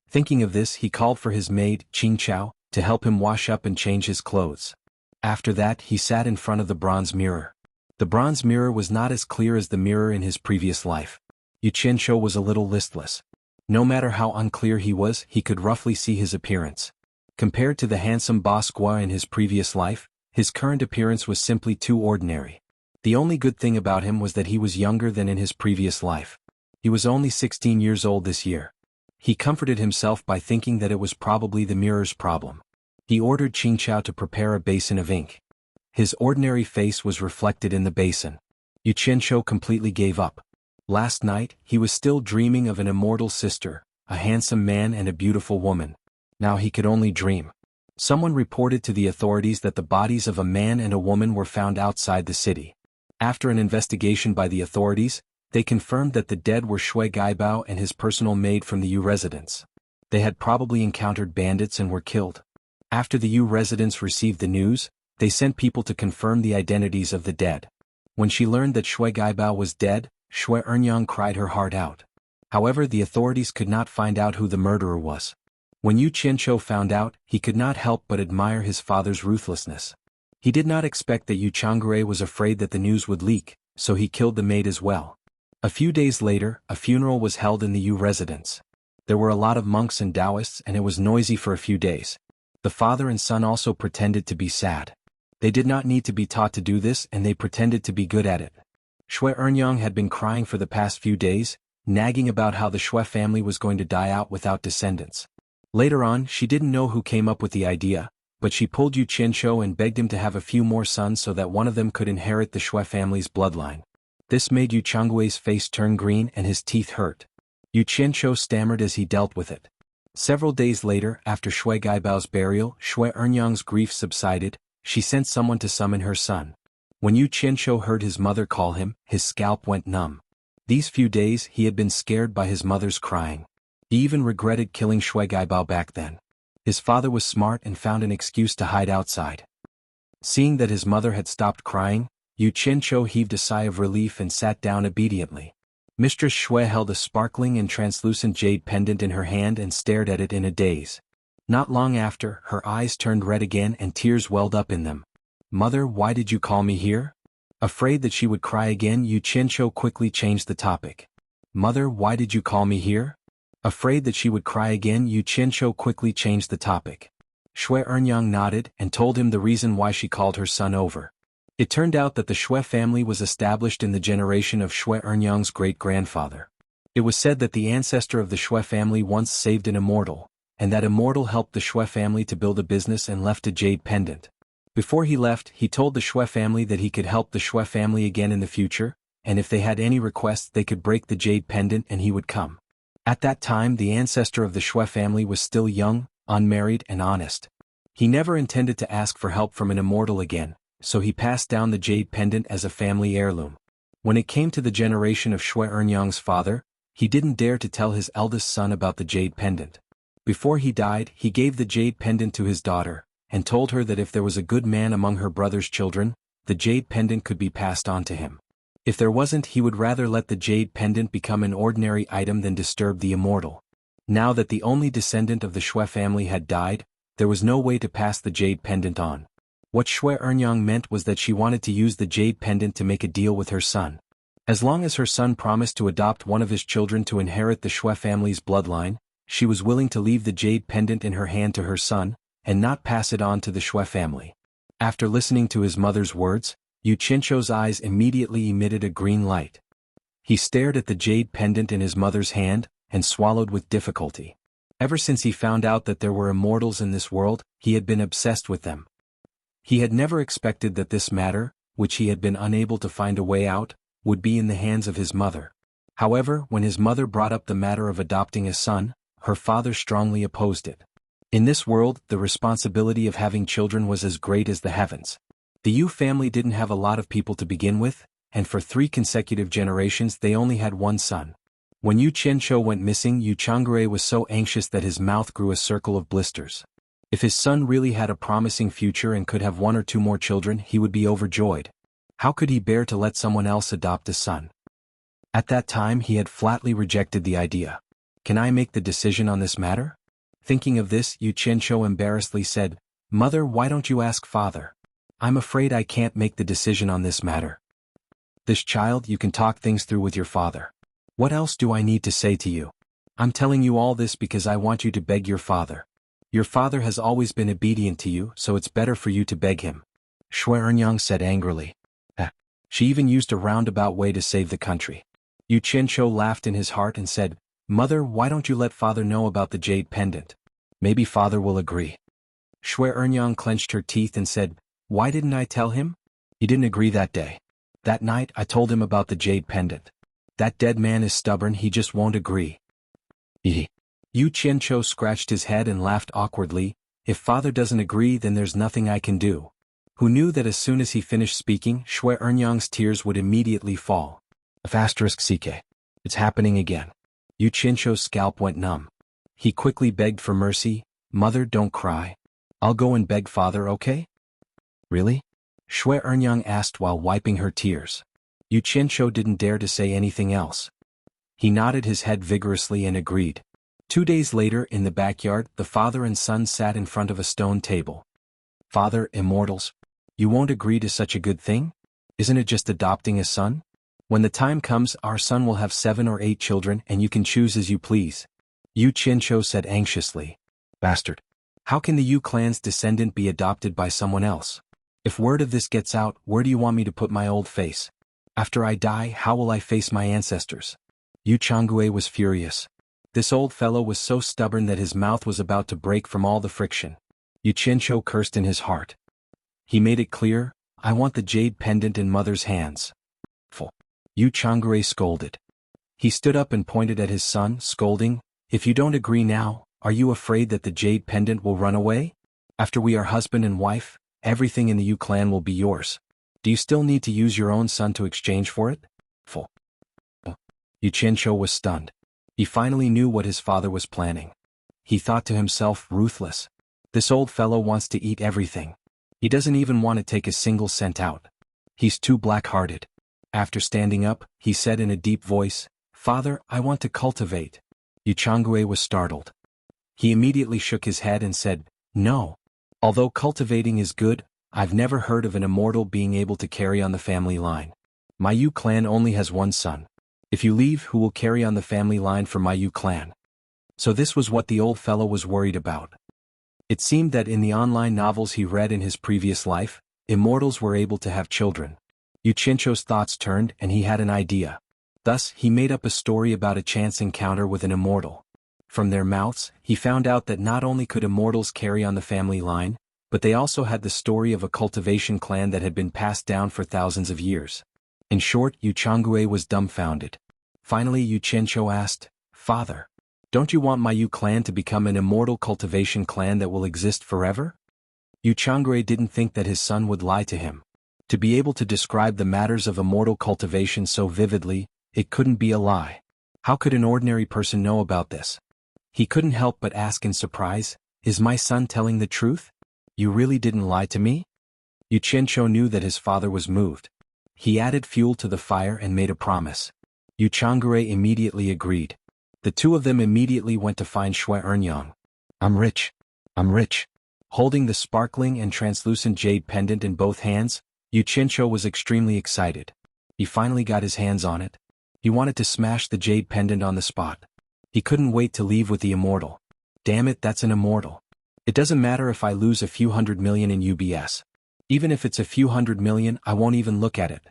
Thinking of this, he called for his maid, Qingqiao, to help him wash up and change his clothes. After that, he sat in front of the bronze mirror. The bronze mirror was not as clear as the mirror in his previous life. Yu Qianqiu was a little listless. No matter how unclear he was, he could roughly see his appearance. Compared to the handsome boss Gua in his previous life, his current appearance was simply too ordinary. The only good thing about him was that he was younger than in his previous life. He was only 16 years old this year. He comforted himself by thinking that it was probably the mirror's problem. He ordered Qingqiao to prepare a basin of ink. His ordinary face was reflected in the basin. Yu Qianqiu completely gave up. Last night, he was still dreaming of an immortal sister, a handsome man and a beautiful woman. Now he could only dream. Someone reported to the authorities that the bodies of a man and a woman were found outside the city. After an investigation by the authorities, they confirmed that the dead were Shui Gaibao and his personal maid from the Yu residence. They had probably encountered bandits and were killed. After the Yu residents received the news, they sent people to confirm the identities of the dead. When she learned that Shui Gaibao was dead, Shui Ernyang cried her heart out. However, the authorities could not find out who the murderer was. When Yu Qianqiu found out, he could not help but admire his father's ruthlessness. He did not expect that Yu Changre was afraid that the news would leak, so he killed the maid as well. A few days later, a funeral was held in the Yu residence. There were a lot of monks and Taoists and it was noisy for a few days. The father and son also pretended to be sad. They did not need to be taught to do this and they pretended to be good at it. Shui Ernyang had been crying for the past few days, nagging about how the Shui family was going to die out without descendants. Later on, she didn't know who came up with the idea, but she pulled Yu Qianqiu and begged him to have a few more sons so that one of them could inherit the Shui family's bloodline. This made Yu Changgui's face turn green and his teeth hurt. Yu Qianqiu stammered as he dealt with it. Several days later, after Shui Gaibao's burial, Shui Ernyang's grief subsided. She sent someone to summon her son. When Yu Qianqiu heard his mother call him, his scalp went numb. These few days he had been scared by his mother's crying. He even regretted killing Shui Gaibao back then. His father was smart and found an excuse to hide outside. Seeing that his mother had stopped crying, Yu Qianqiu heaved a sigh of relief and sat down obediently. Mistress Shui held a sparkling and translucent jade pendant in her hand and stared at it in a daze. Not long after, her eyes turned red again and tears welled up in them. Mother, why did you call me here? Afraid that she would cry again, Yu Qianqiu quickly changed the topic. Mother, why did you call me here? Afraid that she would cry again, Yu Qianqiu quickly changed the topic. Shui Ernyang nodded and told him the reason why she called her son over. It turned out that the Shui family was established in the generation of Shui Ernyang's great-grandfather. It was said that the ancestor of the Shui family once saved an immortal, and that immortal helped the Shui family to build a business and left a jade pendant. Before he left, he told the Shui family that he could help the Shui family again in the future, and if they had any requests they could break the jade pendant and he would come. At that time the ancestor of the Shui family was still young, unmarried and honest. He never intended to ask for help from an immortal again, so he passed down the jade pendant as a family heirloom. When it came to the generation of Shui Ernyang's father, he didn't dare to tell his eldest son about the jade pendant. Before he died, he gave the jade pendant to his daughter, and told her that if there was a good man among her brother's children, the jade pendant could be passed on to him. If there wasn't, he would rather let the jade pendant become an ordinary item than disturb the immortal. Now that the only descendant of the Shui family had died, there was no way to pass the jade pendant on. What Shui Ernyang meant was that she wanted to use the jade pendant to make a deal with her son. As long as her son promised to adopt one of his children to inherit the Shui family's bloodline, she was willing to leave the jade pendant in her hand to her son, and not pass it on to the Shui family. After listening to his mother's words, Yu Qianqiu's eyes immediately emitted a green light. He stared at the jade pendant in his mother's hand, and swallowed with difficulty. Ever since he found out that there were immortals in this world, he had been obsessed with them. He had never expected that this matter, which he had been unable to find a way out, would be in the hands of his mother. However, when his mother brought up the matter of adopting a son, her father strongly opposed it. In this world, the responsibility of having children was as great as the heavens. The Yu family didn't have a lot of people to begin with, and for 3 consecutive generations they only had one son. When Yu Qianqiu went missing, Yu Changre was so anxious that his mouth grew a circle of blisters. If his son really had a promising future and could have one or two more children, he would be overjoyed. How could he bear to let someone else adopt a son? At that time he had flatly rejected the idea. Can I make the decision on this matter? Thinking of this, xianxia embarrassedly said, Mother, why don't you ask father? I'm afraid I can't make the decision on this matter. This child, you can talk things through with your father. What else do I need to say to you? I'm telling you all this because I want you to beg your father. Your father has always been obedient to you, so it's better for you to beg him. Xuanhuan said angrily. She even used a roundabout way to save the country. Xianxia laughed in his heart and said, Mother, why don't you let father know about the jade pendant? Maybe father will agree. Xuanhuan clenched her teeth and said, Why didn't I tell him? He didn't agree that day. That night I told him about the jade pendant. That dead man is stubborn, he just won't agree. Xianxia scratched his head and laughed awkwardly. If father doesn't agree, then there's nothing I can do. Who knew that as soon as he finished speaking, Xuanhuan's tears would immediately fall. *CK. It's happening again. Xianxia's scalp went numb. He quickly begged for mercy. Mother, don't cry. I'll go and beg father, okay? Really? Xuanhuan asked while wiping her tears. Xianxia didn't dare to say anything else. He nodded his head vigorously and agreed. 2 days later, in the backyard, the father and son sat in front of a stone table. Father, immortals, you won't agree to such a good thing? Isn't it just adopting a son? When the time comes, our son will have 7 or 8 children and you can choose as you please. Xianxia said anxiously. Bastard. How can the Yu clan's descendant be adopted by someone else? If word of this gets out, where do you want me to put my old face? After I die, how will I face my ancestors? Jianghu was furious. This old fellow was so stubborn that his mouth was about to break from all the friction. Xianxia cursed in his heart. He made it clear, I want the jade pendant in mother's hands. Jianghu scolded. He stood up and pointed at his son, scolding, If you don't agree now, are you afraid that the jade pendant will run away? After we are husband and wife, everything in the Yu clan will be yours. Do you still need to use your own son to exchange for it? Xianxia was stunned. He finally knew what his father was planning. He thought to himself, ruthless. This old fellow wants to eat everything. He doesn't even want to take a single cent out. He's too black-hearted. After standing up, he said in a deep voice, Father, I want to cultivate. Jianghu was startled. He immediately shook his head and said, No. Although cultivating is good, I've never heard of an immortal being able to carry on the family line. My Yu clan only has one son. If you leave, who will carry on the family line for my Yu clan? So this was what the old fellow was worried about. It seemed that in the online novels he read in his previous life, immortals were able to have children. Xianxia's thoughts turned and he had an idea. Thus, he made up a story about a chance encounter with an immortal. From their mouths, he found out that not only could immortals carry on the family line, but they also had the story of a cultivation clan that had been passed down for thousands of years. In short, Jianghu was dumbfounded. Finally, Xianxia asked, Father, don't you want my Yu clan to become an immortal cultivation clan that will exist forever? Jianghu didn't think that his son would lie to him. To be able to describe the matters of immortal cultivation so vividly, it couldn't be a lie. How could an ordinary person know about this? He couldn't help but ask in surprise, Is my son telling the truth? You really didn't lie to me? Xianxia knew that his father was moved. He added fuel to the fire and made a promise. Jianghu immediately agreed. The two of them immediately went to find Xuanhuan. I'm rich. I'm rich. Holding the sparkling and translucent jade pendant in both hands, Xianxia was extremely excited. He finally got his hands on it. He wanted to smash the jade pendant on the spot. He couldn't wait to leave with the immortal. Damn it, that's an immortal. It doesn't matter if I lose a few 100 million in UBS. Even if it's a few 100 million, I won't even look at it.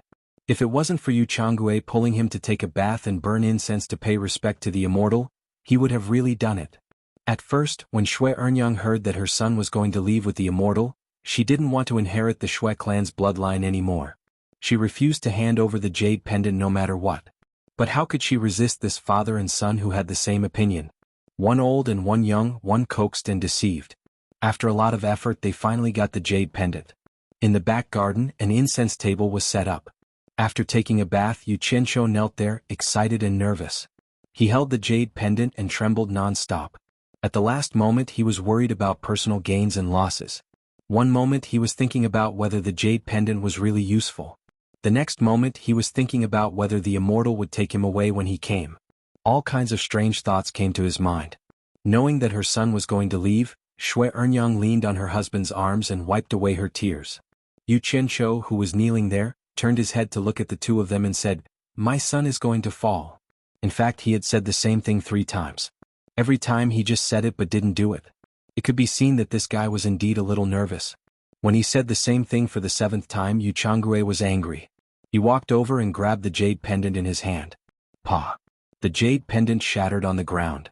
If it wasn't for Jianghu pulling him to take a bath and burn incense to pay respect to the immortal, he would have really done it. At first, when Xuanhuan heard that her son was going to leave with the immortal, she didn't want to inherit the Xue clan's bloodline anymore. She refused to hand over the jade pendant no matter what. But how could she resist this father and son who had the same opinion? One old and one young, one coaxed and deceived. After a lot of effort, they finally got the jade pendant. In the back garden, an incense table was set up. After taking a bath, Xianxia knelt there, excited and nervous. He held the jade pendant and trembled non-stop. At the last moment he was worried about personal gains and losses. One moment he was thinking about whether the jade pendant was really useful. The next moment he was thinking about whether the immortal would take him away when he came. All kinds of strange thoughts came to his mind. Knowing that her son was going to leave, xuanhuan leaned on her husband's arms and wiped away her tears. Xianxia, who was kneeling there, turned his head to look at the two of them and said, "My son is going to fall." In fact, he had said the same thing 3 times. Every time he just said it but didn't do it. It could be seen that this guy was indeed a little nervous. When he said the same thing for the 7th time, jianghu was angry. He walked over and grabbed the jade pendant in his hand. Pa! The jade pendant shattered on the ground.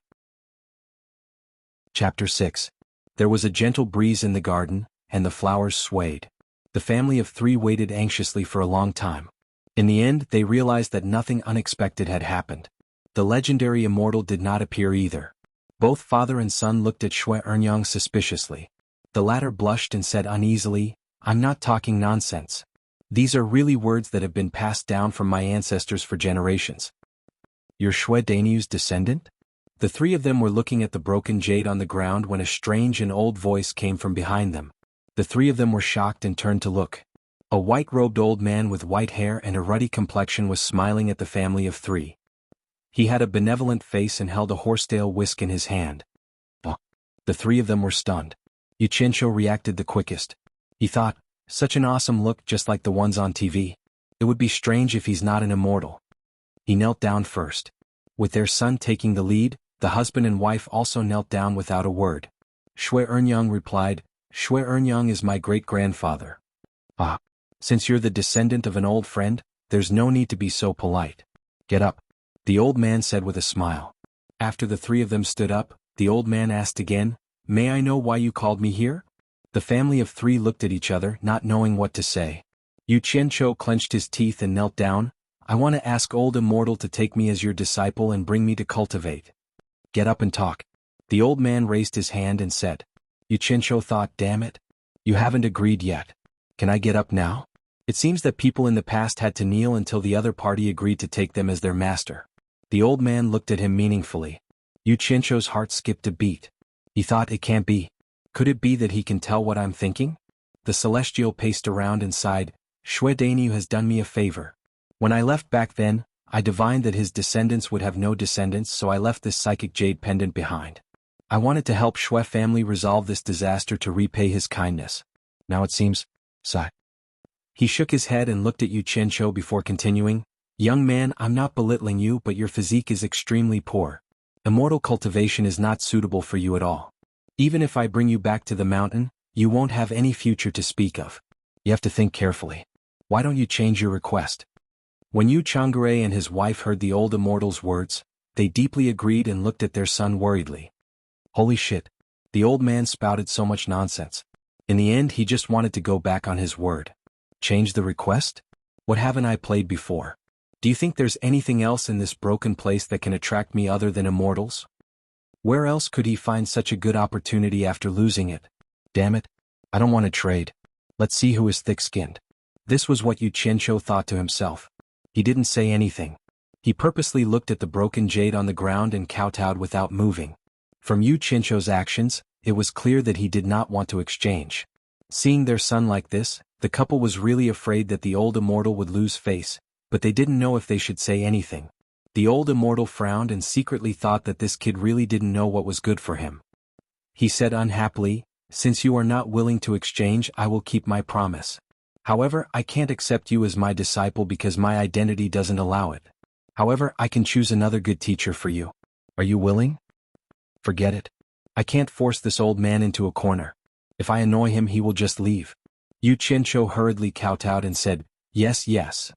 Chapter 6. There was a gentle breeze in the garden, and the flowers swayed. The family of 3 waited anxiously for a long time. In the end, they realized that nothing unexpected had happened. The legendary immortal did not appear either. Both father and son looked at xuanhuan suspiciously. The latter blushed and said uneasily, "I'm not talking nonsense. These are really words that have been passed down from my ancestors for generations." "You're Xuanhuan's descendant?" The 3 of them were looking at the broken jade on the ground when a strange and old voice came from behind them. The 3 of them were shocked and turned to look. A white-robed old man with white hair and a ruddy complexion was smiling at the family of 3. He had a benevolent face and held a horsetail whisk in his hand. Oh. The 3 of them were stunned. Xianxia reacted the quickest. He thought, such an awesome look, just like the ones on TV. It would be strange if he's not an immortal. He knelt down first. With their son taking the lead, the husband and wife also knelt down without a word. Xuanhuan replied, "Xuanhuan is my great-grandfather." "Ah. Since you're the descendant of an old friend, there's no need to be so polite. Get up," the old man said with a smile. After the 3 of them stood up, the old man asked again, "May I know why you called me here?" The family of 3 looked at each other, not knowing what to say. Xianxia clenched his teeth and knelt down. "I want to ask old immortal to take me as your disciple and bring me to cultivate." "Get up and talk." The old man raised his hand and said. Xianxia thought, damn it. You haven't agreed yet. Can I get up now? It seems that people in the past had to kneel until the other party agreed to take them as their master. The old man looked at him meaningfully. Xianxia's heart skipped a beat. He thought, it can't be. Could it be that he can tell what I'm thinking? The celestial paced around and sighed, "Xuanhuan has done me a favor. When I left back then, I divined that his descendants would have no descendants, so I left this psychic jade pendant behind. I wanted to help Xue family resolve this disaster to repay his kindness. Now it seems, sigh." He shook his head and looked at Xianxia before continuing, "Young man, I'm not belittling you, but your physique is extremely poor. Immortal cultivation is not suitable for you at all. Even if I bring you back to the mountain, you won't have any future to speak of. You have to think carefully. Why don't you change your request?" When Xianxia and his wife heard the old immortal's words, they deeply agreed and looked at their son worriedly. Holy shit. The old man spouted so much nonsense. In the end, he just wanted to go back on his word. Change the request? What haven't I played before? Do you think there's anything else in this broken place that can attract me other than immortals? Where else could he find such a good opportunity after losing it? Damn it. I don't want to trade. Let's see who is thick-skinned. This was what Xianxia thought to himself. He didn't say anything. He purposely looked at the broken jade on the ground and kowtowed without moving. From Xianxia's actions, it was clear that he did not want to exchange. Seeing their son like this, the couple was really afraid that the old immortal would lose face, but they didn't know if they should say anything. The old immortal frowned and secretly thought that this kid really didn't know what was good for him. He said unhappily, "Since you are not willing to exchange, I will keep my promise. However, I can't accept you as my disciple because my identity doesn't allow it. However, I can choose another good teacher for you. Are you willing?" "Forget it. I can't force this old man into a corner. If I annoy him, he will just leave." Xianxia hurriedly kowtowed and said, "Yes, yes.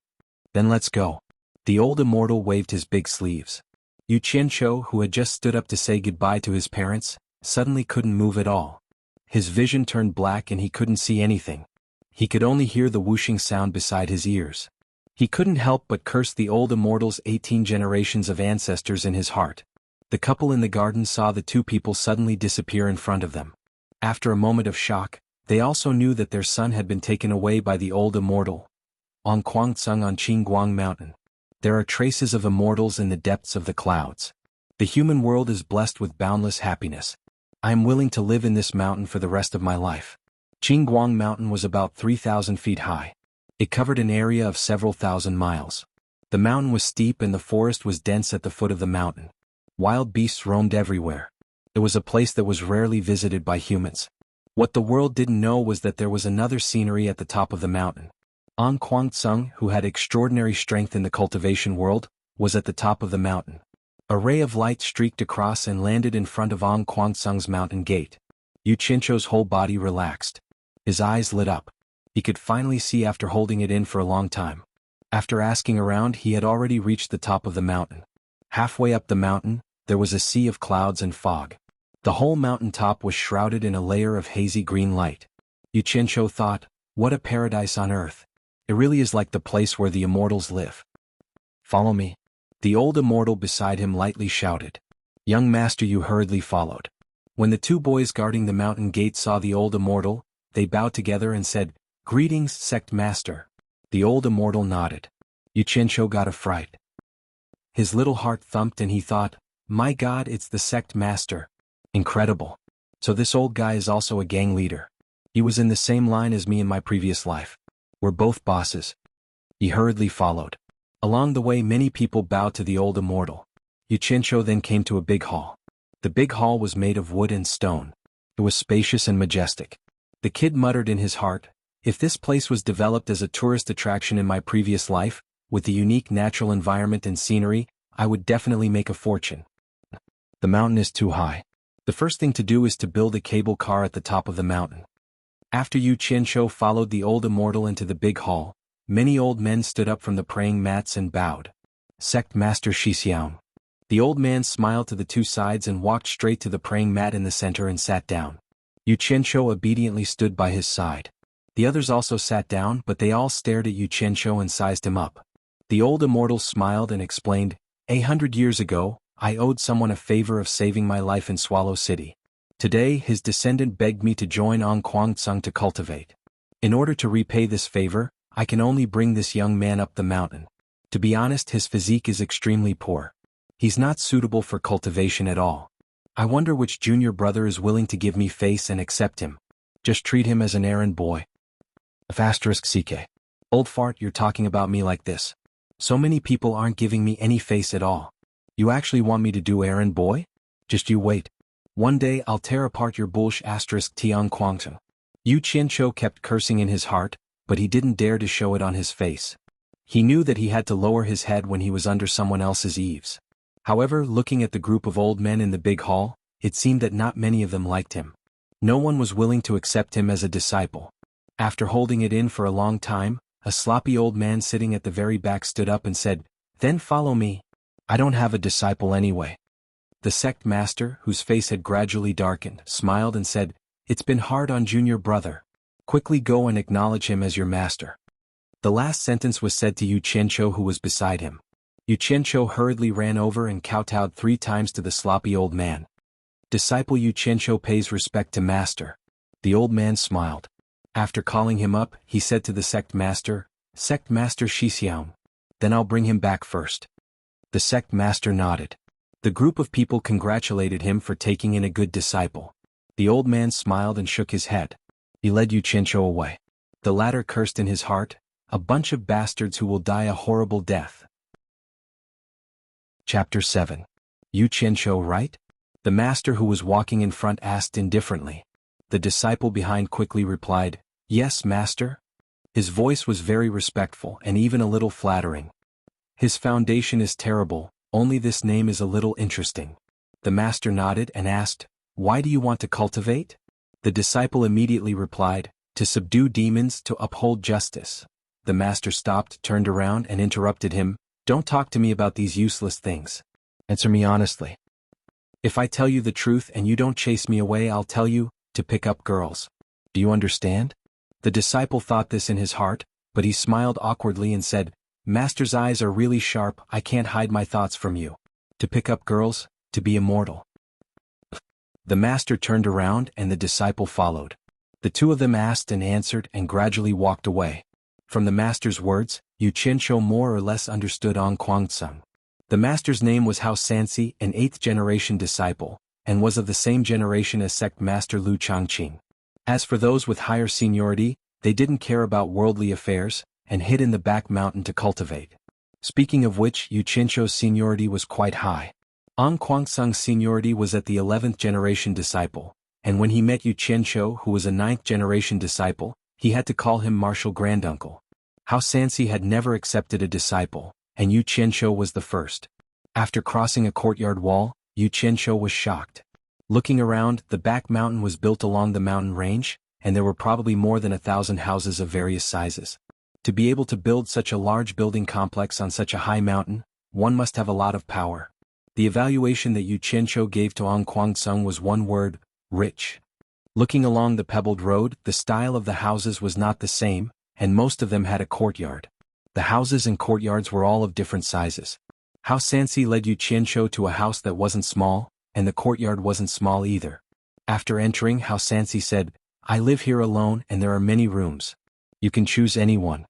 Then let's go." The old immortal waved his big sleeves. Xianxia, who had just stood up to say goodbye to his parents, suddenly couldn't move at all. His vision turned black and he couldn't see anything. He could only hear the whooshing sound beside his ears. He couldn't help but curse the old immortal's 18 generations of ancestors in his heart. The couple in the garden saw the 2 people suddenly disappear in front of them. After a moment of shock, they also knew that their son had been taken away by the old immortal. On Guangceng on Qingguang Mountain. There are traces of immortals in the depths of the clouds. The human world is blessed with boundless happiness, I am willing to live in this mountain for the rest of my life. Qingguang Mountain was about 3,000 feet high. It covered an area of several thousand miles. The mountain was steep and the forest was dense at the foot of the mountain. Wild beasts roamed everywhere. It was a place that was rarely visited by humans. What the world didn't know was that there was another scenery at the top of the mountain. An Kuang-tsung, who had extraordinary strength in the cultivation world, was at the top of the mountain. A ray of light streaked across and landed in front of An Kuang-tsung's mountain gate. Yu Qianzhou's whole body relaxed. His eyes lit up. He could finally see after holding it in for a long time. After asking around, he had already reached the top of the mountain. Halfway up the mountain, there was a sea of clouds and fog. The whole mountain top was shrouded in a layer of hazy green light. Yu Qianzhou thought, what a paradise on earth. It really is like the place where the immortals live. Follow me. The old immortal beside him lightly shouted. Young master Yu hurriedly followed. When the two boys guarding the mountain gate saw the old immortal, they bowed together and said, Greetings, sect master. The old immortal nodded. Yu Qianzhou got a fright. His little heart thumped and he thought, my God, it's the sect master. Incredible. So this old guy is also a gang leader. He was in the same line as me in my previous life. We're both bosses. He hurriedly followed. Along the way many people bowed to the old immortal. Yu Qianzhou then came to a big hall. The big hall was made of wood and stone. It was spacious and majestic. The kid muttered in his heart, if this place was developed as a tourist attraction in my previous life, with the unique natural environment and scenery, I would definitely make a fortune. The mountain is too high. The first thing to do is to build a cable car at the top of the mountain. After Yu Qianzhou followed the old immortal into the big hall, many old men stood up from the praying mats and bowed. Sect Master Xianxia. The old man smiled to the two sides and walked straight to the praying mat in the center and sat down. Yu Qianzhou obediently stood by his side. The others also sat down, but they all stared at Yu Qianzhou and sized him up. The old immortal smiled and explained, 100 years ago, I owed someone a favor of saving my life in Swallow City. Today his descendant begged me to join An Kuang-tsung to cultivate. In order to repay this favor, I can only bring this young man up the mountain. To be honest, his physique is extremely poor. He's not suitable for cultivation at all. I wonder which junior brother is willing to give me face and accept him. Just treat him as an errand boy. *CK. Old fart, you're talking about me like this. So many people aren't giving me any face at all. You actually want me to do errand boy? Just you wait. One day I'll tear apart your bullsh *Tian Kuangzhou. Yu Qianzhou kept cursing in his heart, but he didn't dare to show it on his face. He knew that he had to lower his head when he was under someone else's eaves. However, looking at the group of old men in the big hall, it seemed that not many of them liked him. No one was willing to accept him as a disciple. After holding it in for a long time, a sloppy old man sitting at the very back stood up and said, Then follow me. I don't have a disciple anyway. The sect master, whose face had gradually darkened, smiled and said, It's been hard on junior brother. Quickly go and acknowledge him as your master. The last sentence was said to Yu Qianzhou, who was beside him. Yu Qianzhou hurriedly ran over and kowtowed 3 times to the sloppy old man. Disciple Yu Qianzhou pays respect to master. The old man smiled. After calling him up, he said to the sect master Xixiang, Then I'll bring him back first. The sect master nodded. The group of people congratulated him for taking in a good disciple. The old man smiled and shook his head. He led Yu Qianzhou away. The latter cursed in his heart, a bunch of bastards who will die a horrible death. Chapter 7. Yu Qianzhou right? The master who was walking in front asked indifferently. The disciple behind quickly replied, Yes, master. His voice was very respectful and even a little flattering. His foundation is terrible, only this name is a little interesting. The master nodded and asked, Why do you want to cultivate? The disciple immediately replied, To subdue demons, to uphold justice. The master stopped, turned around and interrupted him, Don't talk to me about these useless things. Answer me honestly. If I tell you the truth and you don't chase me away, I'll tell you, to pick up girls. Do you understand? The disciple thought this in his heart, but he smiled awkwardly and said, Master's eyes are really sharp, I can't hide my thoughts from you. To pick up girls, to be immortal. The master turned around and the disciple followed. The two of them asked and answered and gradually walked away. From the master's words, Yu Qianzhou more or less understood An Kuang-tsung. The master's name was Xianxia, an 8th-generation disciple, and was of the same generation as sect master Lu Changqing. As for those with higher seniority, they didn't care about worldly affairs, and hid in the back mountain to cultivate. Speaking of which, Yu Qianzhou's seniority was quite high. An Kuangsung's seniority was at the 11th generation disciple, and when he met Yu Qianzhou, who was a 9th generation disciple, he had to call him martial granduncle. Hao Sansi had never accepted a disciple, and Yu Qianzhou was the first. After crossing a courtyard wall, Yu Qianzhou was shocked. Looking around, the back mountain was built along the mountain range, and there were probably more than 1,000 houses of various sizes. To be able to build such a large building complex on such a high mountain, one must have a lot of power. The evaluation that Yu Qianzhou gave to An Kuangsung was one word: rich. Looking along the pebbled road, the style of the houses was not the same, and most of them had a courtyard. The houses and courtyards were all of different sizes. Hao Sansi led Yu Qianzhou to a house that wasn't small, and the courtyard wasn't small either. After entering, Hao Sansi said, "I live here alone and there are many rooms. You can choose any one."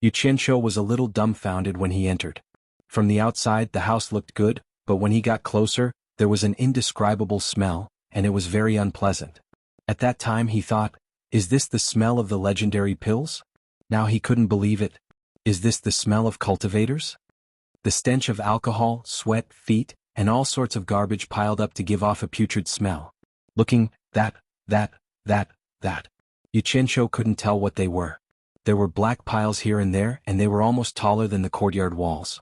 Yu Qianzhou was a little dumbfounded when he entered. From the outside the house looked good, but when he got closer, there was an indescribable smell, and it was very unpleasant. At that time he thought, is this the smell of the legendary pills? Now he couldn't believe it. Is this the smell of cultivators? The stench of alcohol, sweat, feet, and all sorts of garbage piled up to give off a putrid smell. Looking, that. Yu Qianzhou couldn't tell what they were. There were black piles here and there, and they were almost taller than the courtyard walls.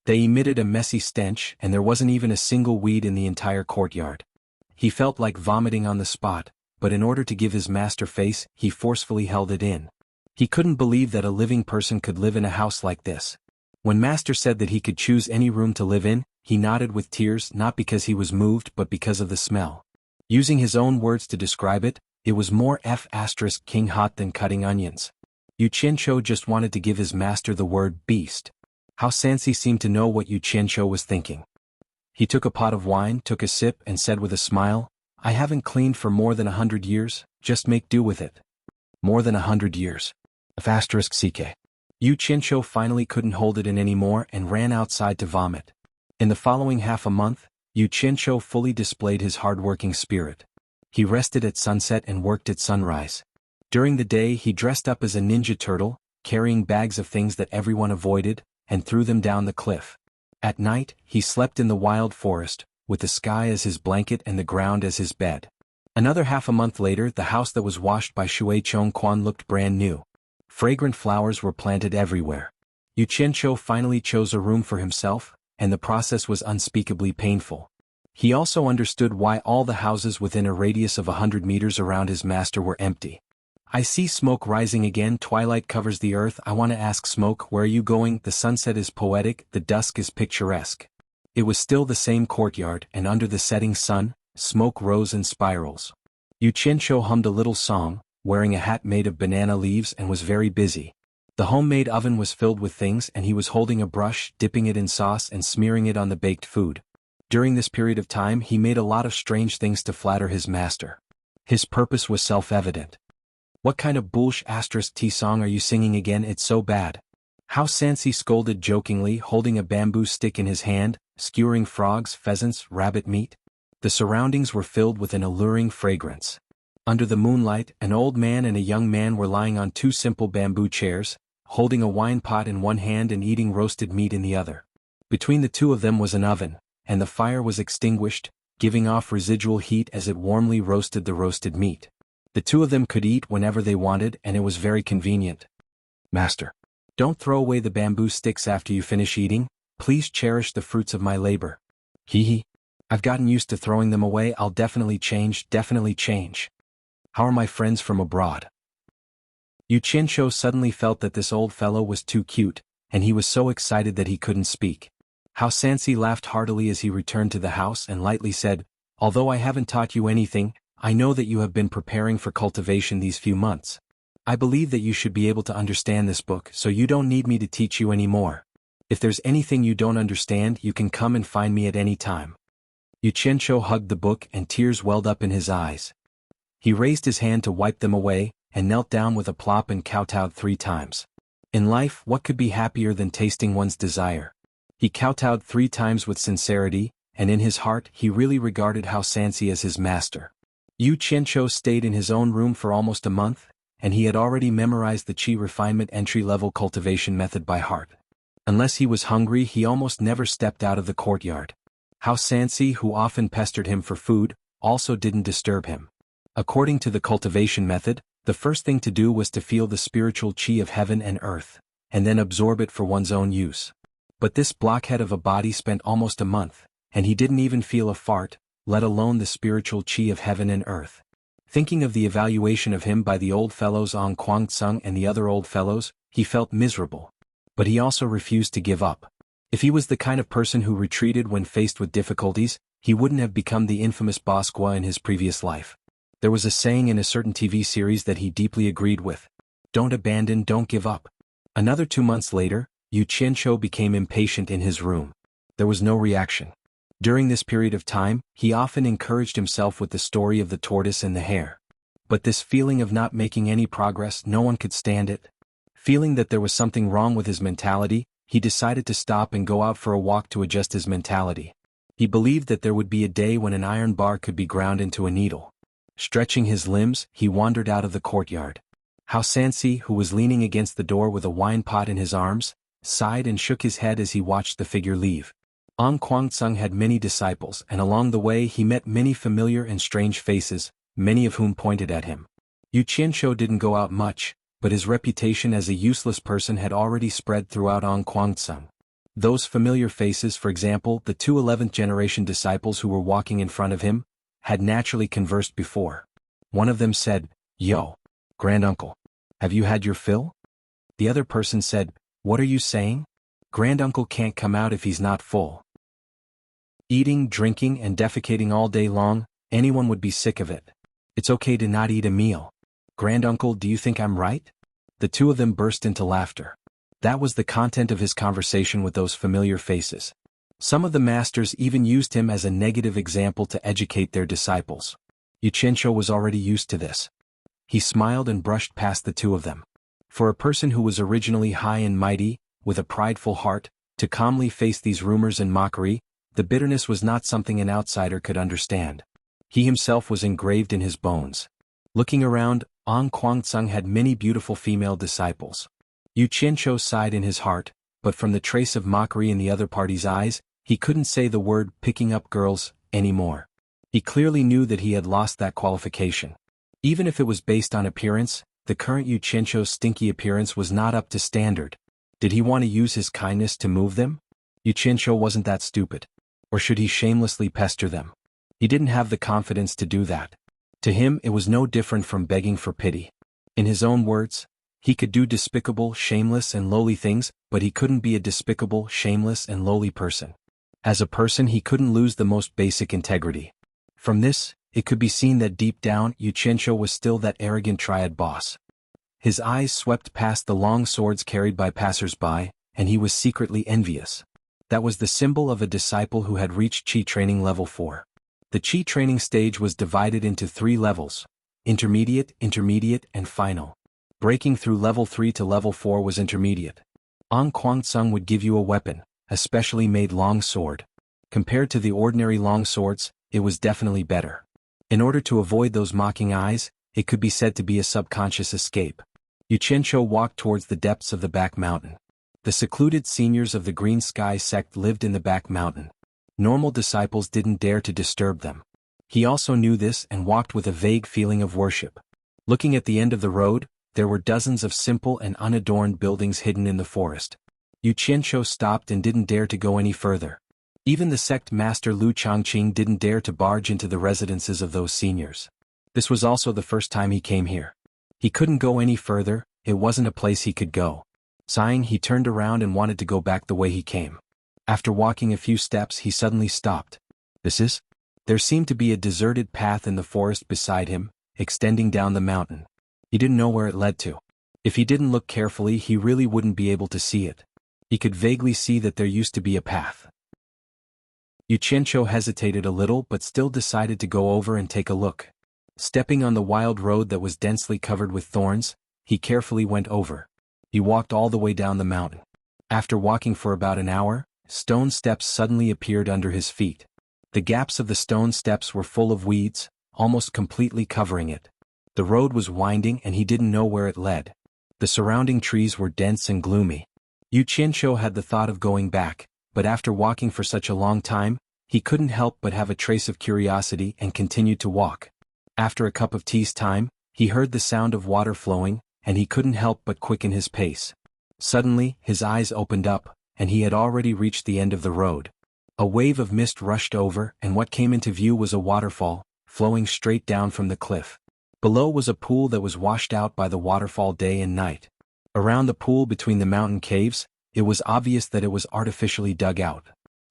They emitted a messy stench, and there wasn't even a single weed in the entire courtyard. He felt like vomiting on the spot, but in order to give his master face, he forcefully held it in. He couldn't believe that a living person could live in a house like this. When master said that he could choose any room to live in, he nodded with tears, not because he was moved but because of the smell. Using his own words to describe it, it was more king hot than cutting onions. Yu Qianzhou just wanted to give his master the word beast. Hao Sansi seemed to know what Yu Qianzhou was thinking. He took a pot of wine, took a sip, and said with a smile, "I haven't cleaned for more than 100 years, just make do with it." More than 100 years. *CK. Yu Qianzhou finally couldn't hold it in anymore and ran outside to vomit. In the following half a month, Yu Qianzhou fully displayed his hard-working spirit. He rested at sunset and worked at sunrise. During the day he dressed up as a ninja turtle, carrying bags of things that everyone avoided, and threw them down the cliff. At night, he slept in the wild forest, with the sky as his blanket and the ground as his bed. Another half a month later, the house that was washed by xuanhuan looked brand new. Fragrant flowers were planted everywhere. Yu Qianzhou finally chose a room for himself, and the process was unspeakably painful. He also understood why all the houses within a radius of 100 meters around his master were empty. "I see smoke rising again, twilight covers the earth. I want to ask Smoke, where are you going? The sunset is poetic, the dusk is picturesque." It was still the same courtyard, and under the setting sun, smoke rose in spirals. Yu Qianzhou hummed a little song, wearing a hat made of banana leaves, and was very busy. The homemade oven was filled with things, and he was holding a brush, dipping it in sauce and smearing it on the baked food. During this period of time he made a lot of strange things to flatter his master. His purpose was self-evident. "What kind of *T song are you singing again? It's so bad." Hao Sansi scolded jokingly, holding a bamboo stick in his hand, skewering frogs, pheasants, rabbit meat. The surroundings were filled with an alluring fragrance. Under the moonlight, an old man and a young man were lying on two simple bamboo chairs, holding a wine pot in one hand and eating roasted meat in the other. Between the two of them was an oven, and the fire was extinguished, giving off residual heat as it warmly roasted the roasted meat. The two of them could eat whenever they wanted, and it was very convenient. "Master, don't throw away the bamboo sticks after you finish eating. Please cherish the fruits of my labor." "Hee. I've gotten used to throwing them away. I'll definitely change. How are my friends from abroad?" Yu Qianzhou suddenly felt that this old fellow was too cute, and he was so excited that he couldn't speak. Hao Sansi laughed heartily as he returned to the house and lightly said, "Although I haven't taught you anything, I know that you have been preparing for cultivation these few months. I believe that you should be able to understand this book, so you don't need me to teach you anymore. If there's anything you don't understand, you can come and find me at any time." Yu Qianzhou hugged the book and tears welled up in his eyes. He raised his hand to wipe them away, and knelt down with a plop and kowtowed 3 times. In life, what could be happier than tasting one's desire? He kowtowed 3 times with sincerity, and in his heart he really regarded xianxia as his master. Yu Qianzhou stayed in his own room for almost a month, and he had already memorized the qi refinement entry-level cultivation method by heart. Unless he was hungry, he almost never stepped out of the courtyard. Xianxia, who often pestered him for food, also didn't disturb him. According to the cultivation method, the first thing to do was to feel the spiritual qi of heaven and earth, and then absorb it for one's own use. But this blockhead of a body spent almost a month, and he didn't even feel a fart, let alone the spiritual qi of heaven and earth. Thinking of the evaluation of him by the old fellows on Guangceng and the other old fellows, he felt miserable. But he also refused to give up. If he was the kind of person who retreated when faced with difficulties, he wouldn't have become the infamous boss Gua in his previous life. There was a saying in a certain TV series that he deeply agreed with. Don't abandon, don't give up. Another 2 months later, Yu Qianzhou became impatient in his room. There was no reaction. During this period of time, he often encouraged himself with the story of the tortoise and the hare. But this feeling of not making any progress, no one could stand it. Feeling that there was something wrong with his mentality, he decided to stop and go out for a walk to adjust his mentality. He believed that there would be a day when an iron bar could be ground into a needle. Stretching his limbs, he wandered out of the courtyard. Xianxia, who was leaning against the door with a wine pot in his arms, sighed and shook his head as he watched the figure leave. On Guangceng had many disciples, and along the way he met many familiar and strange faces, many of whom pointed at him. Yu Qianzhou didn't go out much, but his reputation as a useless person had already spread throughout On Guangceng. Those familiar faces, for example, the 2 11th generation disciples who were walking in front of him, had naturally conversed before. One of them said, "Yo, granduncle, have you had your fill?" The other person said, "What are you saying? Granduncle can't come out if he's not full." Eating, drinking, and defecating all day long, anyone would be sick of it. It's okay to not eat a meal. Granduncle, do you think I'm right? The 2 of them burst into laughter. That was the content of his conversation with those familiar faces. Some of the masters even used him as a negative example to educate their disciples. Yu Qianzhou was already used to this. He smiled and brushed past the 2 of them. For a person who was originally high and mighty, with a prideful heart, to calmly face these rumors and mockery, the bitterness was not something an outsider could understand. He himself was engraved in his bones. Looking around, On Guangceng had many beautiful female disciples. Yu Qianzhou sighed in his heart, but from the trace of mockery in the other party's eyes, he couldn't say the word "picking up girls" anymore. He clearly knew that he had lost that qualification. Even if it was based on appearance, the current Yu Qianzhou's stinky appearance was not up to standard. Did he want to use his kindness to move them? Yu Qianzhou wasn't that stupid. Or should he shamelessly pester them? He didn't have the confidence to do that. To him it was no different from begging for pity. In his own words, he could do despicable, shameless and lowly things, but he couldn't be a despicable, shameless and lowly person. As a person he couldn't lose the most basic integrity. From this, it could be seen that deep down Yu Qianzhou was still that arrogant triad boss. His eyes swept past the long swords carried by passers-by, and he was secretly envious. That was the symbol of a disciple who had reached Qi training level 4. The Qi training stage was divided into 3 levels: intermediate, and final. Breaking through level 3 to level 4 was intermediate. On Guangceng would give you a weapon, a specially made long sword. Compared to the ordinary long swords, it was definitely better. In order to avoid those mocking eyes, it could be said to be a subconscious escape. Yu Qianzhou walked towards the depths of the back mountain. The secluded seniors of the Green Sky sect lived in the back mountain. Normal disciples didn't dare to disturb them. He also knew this and walked with a vague feeling of worship. Looking at the end of the road, there were dozens of simple and unadorned buildings hidden in the forest. Yu Qianzhou stopped and didn't dare to go any further. Even the sect master Lu Changqing didn't dare to barge into the residences of those seniors. This was also the first time he came here. He couldn't go any further, it wasn't a place he could go. Sighing, he turned around and wanted to go back the way he came. After walking a few steps, he suddenly stopped. There seemed to be a deserted path in the forest beside him, extending down the mountain. He didn't know where it led to. If he didn't look carefully, he really wouldn't be able to see it. He could vaguely see that there used to be a path. Yu Qianzhou hesitated a little but still decided to go over and take a look. Stepping on the wild road that was densely covered with thorns, he carefully went over. He walked all the way down the mountain. After walking for about an hour, stone steps suddenly appeared under his feet. The gaps of the stone steps were full of weeds, almost completely covering it. The road was winding and he didn't know where it led. The surrounding trees were dense and gloomy. Xianxia had the thought of going back, but after walking for such a long time, he couldn't help but have a trace of curiosity and continued to walk. After a cup of tea's time, he heard the sound of water flowing, and he couldn't help but quicken his pace. Suddenly, his eyes opened up, and he had already reached the end of the road. A wave of mist rushed over, and what came into view was a waterfall, flowing straight down from the cliff. Below was a pool that was washed out by the waterfall day and night. Around the pool between the mountain caves, it was obvious that it was artificially dug out.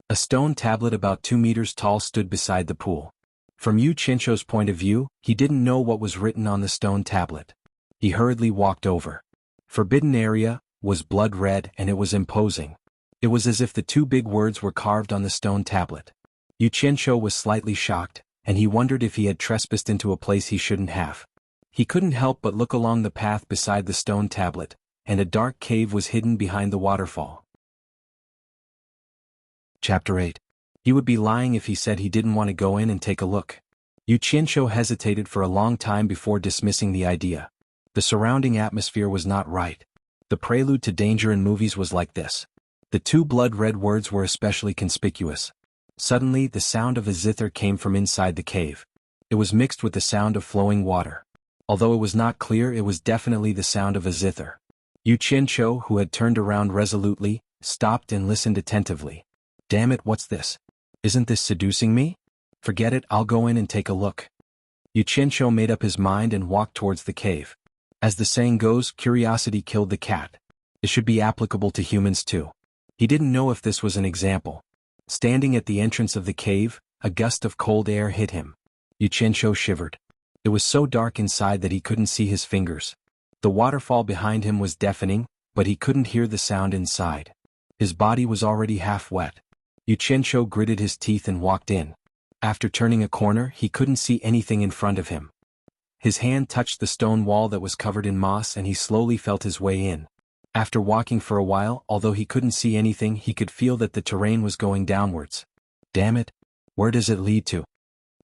A stone tablet about 2 meters tall stood beside the pool. From Xianxia's point of view, he didn't know what was written on the stone tablet. He hurriedly walked over. Forbidden area was blood red and it was imposing. It was as if the 2 big words were carved on the stone tablet. Xianxia was slightly shocked, and he wondered if he had trespassed into a place he shouldn't have. He couldn't help but look along the path beside the stone tablet, and a dark cave was hidden behind the waterfall. Chapter 8. He would be lying if he said he didn't want to go in and take a look. Xianxia hesitated for a long time before dismissing the idea. The surrounding atmosphere was not right. The prelude to danger in movies was like this. The 2 blood-red words were especially conspicuous. Suddenly, the sound of a zither came from inside the cave. It was mixed with the sound of flowing water. Although it was not clear, it was definitely the sound of a zither. Xianxia, who had turned around resolutely, stopped and listened attentively. Damn it, what's this? Isn't this seducing me? Forget it, I'll go in and take a look. Xianxia made up his mind and walked towards the cave. As the saying goes, curiosity killed the cat. It should be applicable to humans too. He didn't know if this was an example. Standing at the entrance of the cave, a gust of cold air hit him. Xianxia shivered. It was so dark inside that he couldn't see his fingers. The waterfall behind him was deafening, but he couldn't hear the sound inside. His body was already half wet. Xianxia gritted his teeth and walked in. After turning a corner, he couldn't see anything in front of him. His hand touched the stone wall that was covered in moss and he slowly felt his way in. After walking for a while, although he couldn't see anything, he could feel that the terrain was going downwards. Damn it! Where does it lead to?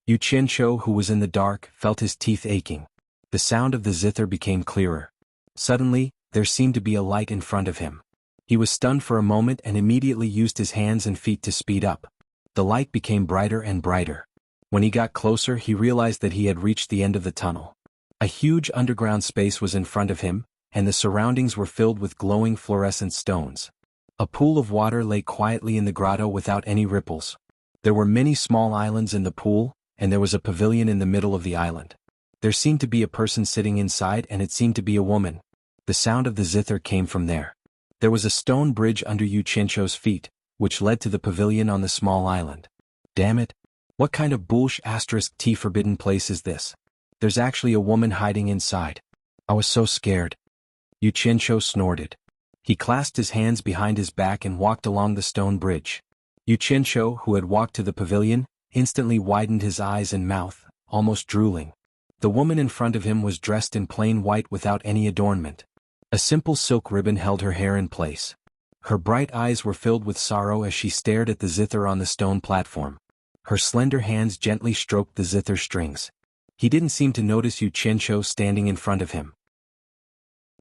Xianxia, who was in the dark, felt his teeth aching. The sound of the zither became clearer. Suddenly, there seemed to be a light in front of him. He was stunned for a moment and immediately used his hands and feet to speed up. The light became brighter and brighter. When he got closer, he realized that he had reached the end of the tunnel. A huge underground space was in front of him, and the surroundings were filled with glowing fluorescent stones. A pool of water lay quietly in the grotto without any ripples. There were many small islands in the pool, and there was a pavilion in the middle of the island. There seemed to be a person sitting inside, and it seemed to be a woman. The sound of the zither came from there. There was a stone bridge under Xianxia's feet, which led to the pavilion on the small island. Damn it! What kind of *T forbidden place is this? There's actually a woman hiding inside. I was so scared. Xianxia snorted. He clasped his hands behind his back and walked along the stone bridge. Xianxia, who had walked to the pavilion, instantly widened his eyes and mouth, almost drooling. The woman in front of him was dressed in plain white without any adornment. A simple silk ribbon held her hair in place. Her bright eyes were filled with sorrow as she stared at the zither on the stone platform. Her slender hands gently stroked the zither strings. He didn't seem to notice Xianxia standing in front of him.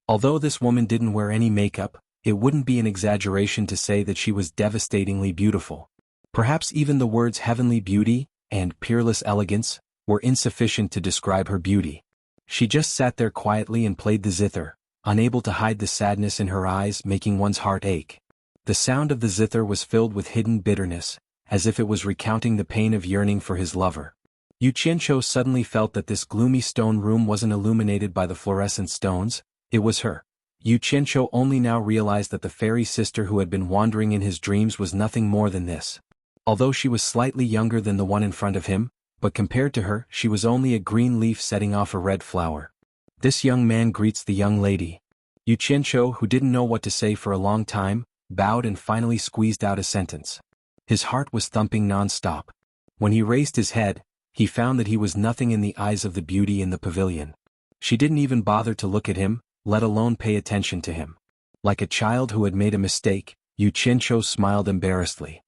Although this woman didn't wear any makeup, it wouldn't be an exaggeration to say that she was devastatingly beautiful. Perhaps even the words heavenly beauty and peerless elegance were insufficient to describe her beauty. She just sat there quietly and played the zither, unable to hide the sadness in her eyes, making one's heart ache. The sound of the zither was filled with hidden bitterness, as if it was recounting the pain of yearning for his lover. Xianxia suddenly felt that this gloomy stone room wasn't illuminated by the fluorescent stones, it was her. Xianxia only now realized that the fairy sister who had been wandering in his dreams was nothing more than this. Although she was slightly younger than the one in front of him, but compared to her, she was only a green leaf setting off a red flower. This young man greets the young lady. Xianxia, who didn't know what to say for a long time, bowed and finally squeezed out a sentence. His heart was thumping non-stop. When he raised his head, he found that he was nothing in the eyes of the beauty in the pavilion. She didn't even bother to look at him, let alone pay attention to him. Like a child who had made a mistake, Xianxia smiled embarrassedly.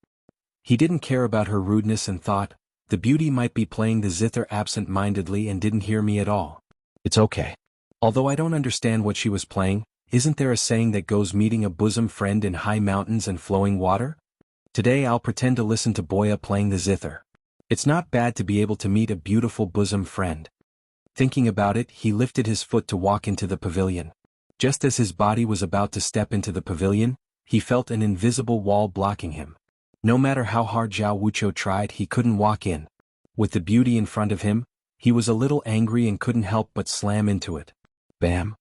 He didn't care about her rudeness and thought, the beauty might be playing the zither absent-mindedly and didn't hear me at all. It's okay. Although I don't understand what she was playing, isn't there a saying that goes meeting a bosom friend in high mountains and flowing water? Today I'll pretend to listen to Boya playing the zither. It's not bad to be able to meet a beautiful bosom friend. Thinking about it, he lifted his foot to walk into the pavilion. Just as his body was about to step into the pavilion, he felt an invisible wall blocking him. No matter how hard Zhao Wuqiu tried, he couldn't walk in. With the beauty in front of him, he was a little angry and couldn't help but slam into it. Bam!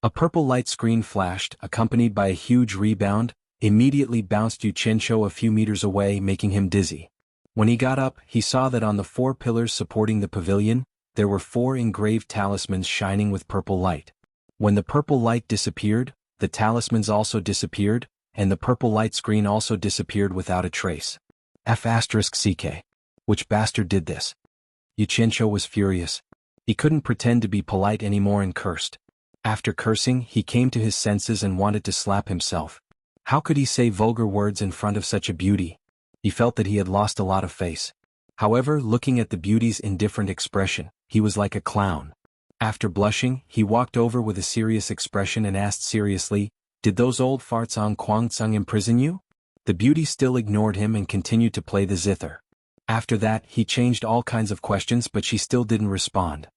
A purple light screen flashed, accompanied by a huge rebound, immediately bounced Yu Qianzhou a few meters away, making him dizzy. When he got up, he saw that on the 4 pillars supporting the pavilion, there were 4 engraved talismans shining with purple light. When the purple light disappeared, the talismans also disappeared, and the purple light screen also disappeared without a trace. F***CK. Which bastard did this? Yu Qianzhou was furious. He couldn't pretend to be polite anymore and cursed. After cursing, he came to his senses and wanted to slap himself. How could he say vulgar words in front of such a beauty? He felt that he had lost a lot of face. However, looking at the beauty's indifferent expression, he was like a clown. After blushing, he walked over with a serious expression and asked seriously, "Did those old farts on Guangzhou imprison you?" The beauty still ignored him and continued to play the zither. After that, he changed all kinds of questions, but she still didn't respond.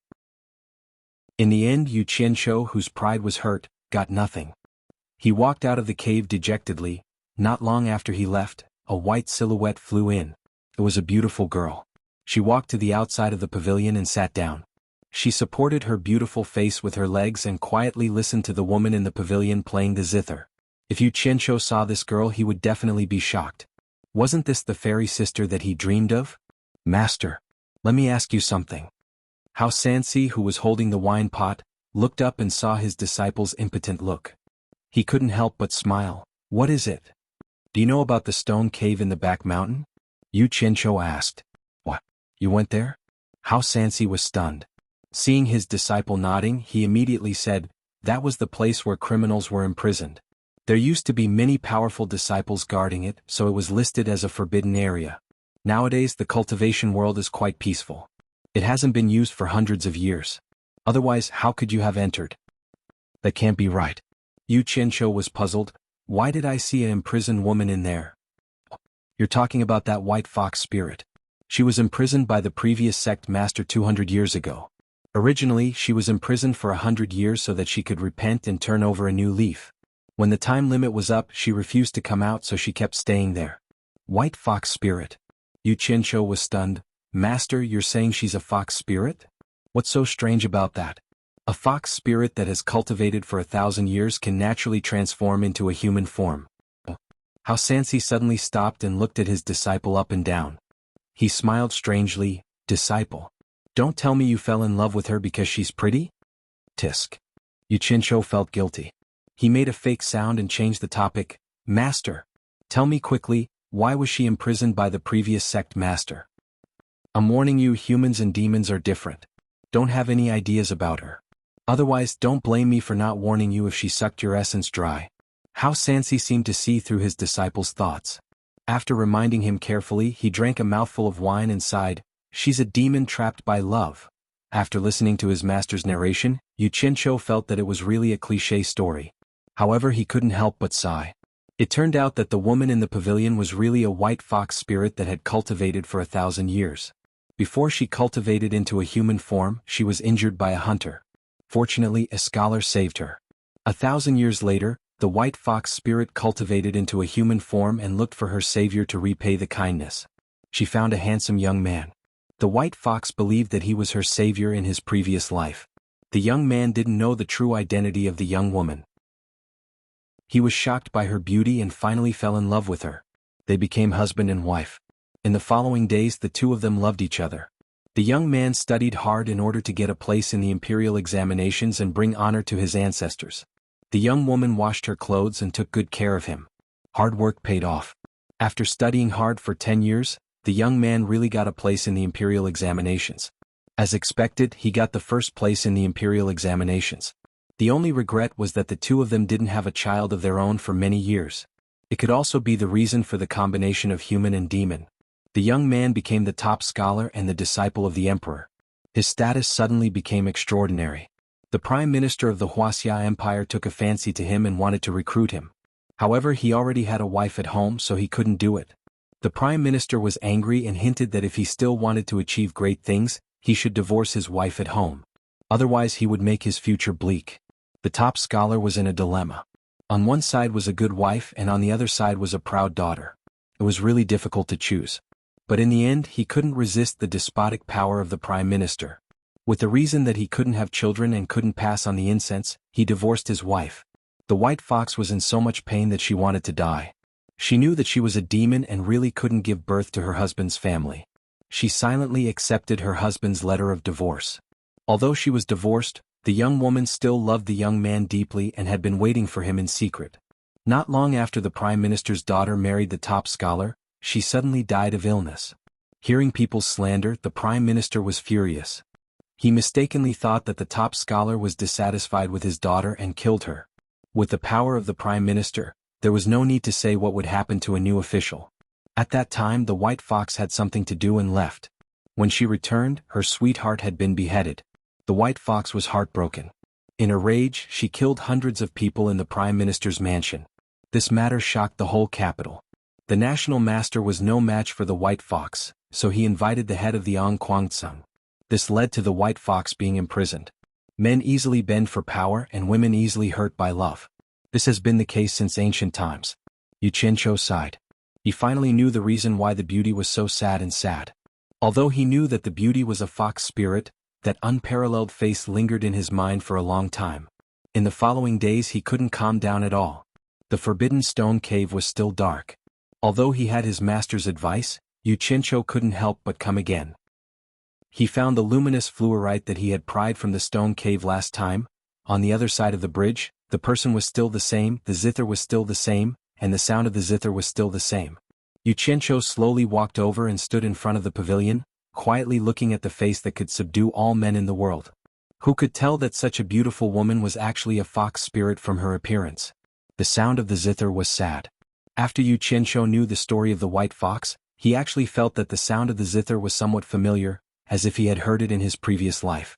In the end, Yu Qianzhou, whose pride was hurt, got nothing. He walked out of the cave dejectedly. Not long after he left, a white silhouette flew in. It was a beautiful girl. She walked to the outside of the pavilion and sat down. She supported her beautiful face with her legs and quietly listened to the woman in the pavilion playing the zither. If Yu Qianzhou saw this girl, he would definitely be shocked. Wasn't this the fairy sister that he dreamed of? "Master, let me ask you something." Xianxia, who was holding the wine pot, looked up and saw his disciple's impotent look. He couldn't help but smile. "What is it?" "Do you know about the stone cave in the back mountain?" Yu Qianzhou asked. "What? You went there?" Xianxia was stunned. Seeing his disciple nodding, he immediately said, "That was the place where criminals were imprisoned. There used to be many powerful disciples guarding it, so it was listed as a forbidden area. Nowadays the cultivation world is quite peaceful. It hasn't been used for hundreds of years. Otherwise, how could you have entered?" "That can't be right." Yu Qianzhou was puzzled. "Why did I see an imprisoned woman in there?" "You're talking about that white fox spirit. She was imprisoned by the previous sect master 200 years ago. Originally, she was imprisoned for 100 years so that she could repent and turn over a new leaf. When the time limit was up, she refused to come out, so she kept staying there." "White fox spirit?" Yu Qianzhou was stunned. "Master, you're saying she's a fox spirit? What's so strange about that? A fox spirit that has cultivated for 1,000 years can naturally transform into a human form." Xianxia suddenly stopped and looked at his disciple up and down. He smiled strangely. "Disciple? Don't tell me you fell in love with her because she's pretty?" Tisk. Yu Qianzhou felt guilty. He made a fake sound and changed the topic. "Master, tell me quickly, why was she imprisoned by the previous sect master?" "I'm warning you, humans and demons are different. Don't have any ideas about her. Otherwise, don't blame me for not warning you if she sucked your essence dry." Xianxia seemed to see through his disciple's thoughts. After reminding him carefully, he drank a mouthful of wine and sighed, "She's a demon trapped by love." After listening to his master's narration, Yu Qianzhou felt that it was really a cliché story. However, he couldn't help but sigh. It turned out that the woman in the pavilion was really a white fox spirit that had cultivated for 1,000 years. Before she cultivated into a human form, she was injured by a hunter. Fortunately, a scholar saved her. 1,000 years later, the white fox spirit cultivated into a human form and looked for her savior to repay the kindness. She found a handsome young man. The white fox believed that he was her savior in his previous life. The young man didn't know the true identity of the young woman. He was shocked by her beauty and finally fell in love with her. They became husband and wife. In the following days, the two of them loved each other. The young man studied hard in order to get a place in the imperial examinations and bring honor to his ancestors. The young woman washed her clothes and took good care of him. Hard work paid off. After studying hard for 10 years, the young man really got a place in the imperial examinations. As expected, he got the first place in the imperial examinations. The only regret was that the two of them didn't have a child of their own for many years. It could also be the reason for the combination of human and demon. The young man became the top scholar and the disciple of the emperor. His status suddenly became extraordinary. The prime minister of the Wuxia Empire took a fancy to him and wanted to recruit him. However, he already had a wife at home, so he couldn't do it. The prime minister was angry and hinted that if he still wanted to achieve great things, he should divorce his wife at home. Otherwise he would make his future bleak. The top scholar was in a dilemma. On one side was a good wife and on the other side was a proud daughter. It was really difficult to choose. But in the end he couldn't resist the despotic power of the prime minister. With the reason that he couldn't have children and couldn't pass on the incense, he divorced his wife. The white fox was in so much pain that she wanted to die. She knew that she was a demon and really couldn't give birth to her husband's family. She silently accepted her husband's letter of divorce. Although she was divorced, the young woman still loved the young man deeply and had been waiting for him in secret. Not long after the prime minister's daughter married the top scholar, she suddenly died of illness. Hearing people slander, the prime minister was furious. He mistakenly thought that the top scholar was dissatisfied with his daughter and killed her. With the power of the prime minister, there was no need to say what would happen to a new official. At that time the white fox had something to do and left. When she returned, her sweetheart had been beheaded. The white fox was heartbroken. In a rage, she killed hundreds of people in the prime minister's mansion. This matter shocked the whole capital. The national master was no match for the white fox, so he invited the head of the xuanhuan. This led to the white fox being imprisoned. Men easily bend for power and women easily hurt by love. This has been the case since ancient times. Xianxia sighed. He finally knew the reason why the beauty was so sad and sad. Although he knew that the beauty was a fox spirit, that unparalleled face lingered in his mind for a long time. In the following days he couldn't calm down at all. The forbidden stone cave was still dark. Although he had his master's advice, Xianxia couldn't help but come again. He found the luminous fluorite that he had pried from the stone cave last time. On the other side of the bridge, the person was still the same, the zither was still the same, and the sound of the zither was still the same. Xianxia slowly walked over and stood in front of the pavilion, quietly looking at the face that could subdue all men in the world. Who could tell that such a beautiful woman was actually a fox spirit from her appearance? The sound of the zither was sad. After Xianxia knew the story of the white fox, he actually felt that the sound of the zither was somewhat familiar, as if he had heard it in his previous life.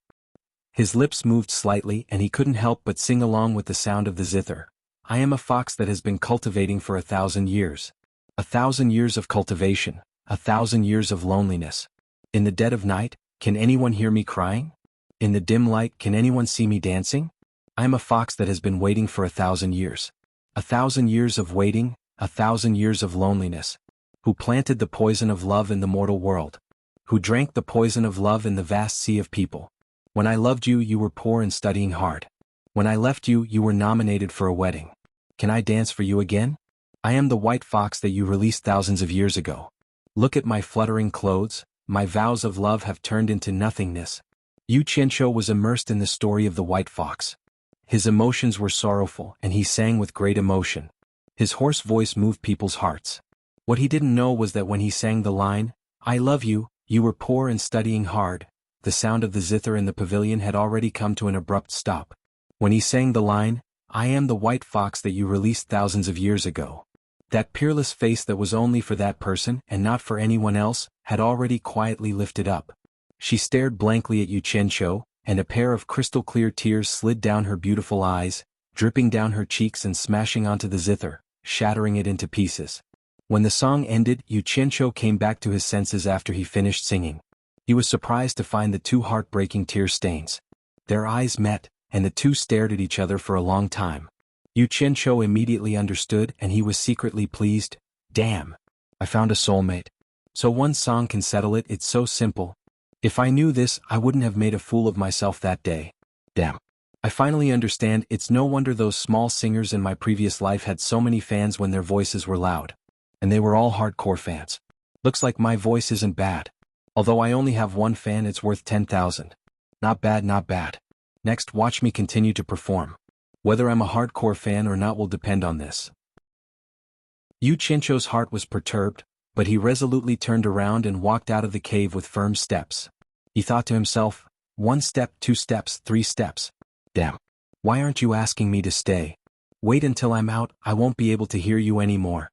His lips moved slightly and he couldn't help but sing along with the sound of the zither. I am a fox that has been cultivating for 1,000 years. 1,000 years of cultivation, 1,000 years of loneliness. In the dead of night, can anyone hear me crying? In the dim light, can anyone see me dancing? I am a fox that has been waiting for 1,000 years. 1,000 years of waiting, 1,000 years of loneliness. Who planted the poison of love in the mortal world? Who drank the poison of love in the vast sea of people? When I loved you, you were poor and studying hard. When I left you, you were nominated for a wedding. Can I dance for you again? I am the white fox that you released thousands of years ago. Look at my fluttering clothes, my vows of love have turned into nothingness. Xianxia was immersed in the story of the white fox. His emotions were sorrowful and he sang with great emotion. His hoarse voice moved people's hearts. What he didn't know was that when he sang the line, I love you, you were poor and studying hard, the sound of the zither in the pavilion had already come to an abrupt stop. When he sang the line, I am the white fox that you released thousands of years ago. That peerless face that was only for that person and not for anyone else, had already quietly lifted up. She stared blankly at Xianxia, and a pair of crystal-clear tears slid down her beautiful eyes, dripping down her cheeks and smashing onto the zither, shattering it into pieces. When the song ended, Xianxia came back to his senses after he finished singing. He was surprised to find the two heartbreaking tear stains. Their eyes met, and the two stared at each other for a long time. Xianxia immediately understood and he was secretly pleased. Damn! I found a soulmate. So one song can settle it, it's so simple. If I knew this, I wouldn't have made a fool of myself that day. Damn. I finally understand, it's no wonder those small singers in my previous life had so many fans when their voices were loud. And they were all hardcore fans. Looks like my voice isn't bad. Although I only have one fan, it's worth 10,000. Not bad, not bad. Next, watch me continue to perform. Whether I'm a hardcore fan or not will depend on this. Xianxia's heart was perturbed, but he resolutely turned around and walked out of the cave with firm steps. He thought to himself, 1 step, 2 steps, 3 steps. Damn. Why aren't you asking me to stay? Wait until I'm out, I won't be able to hear you anymore.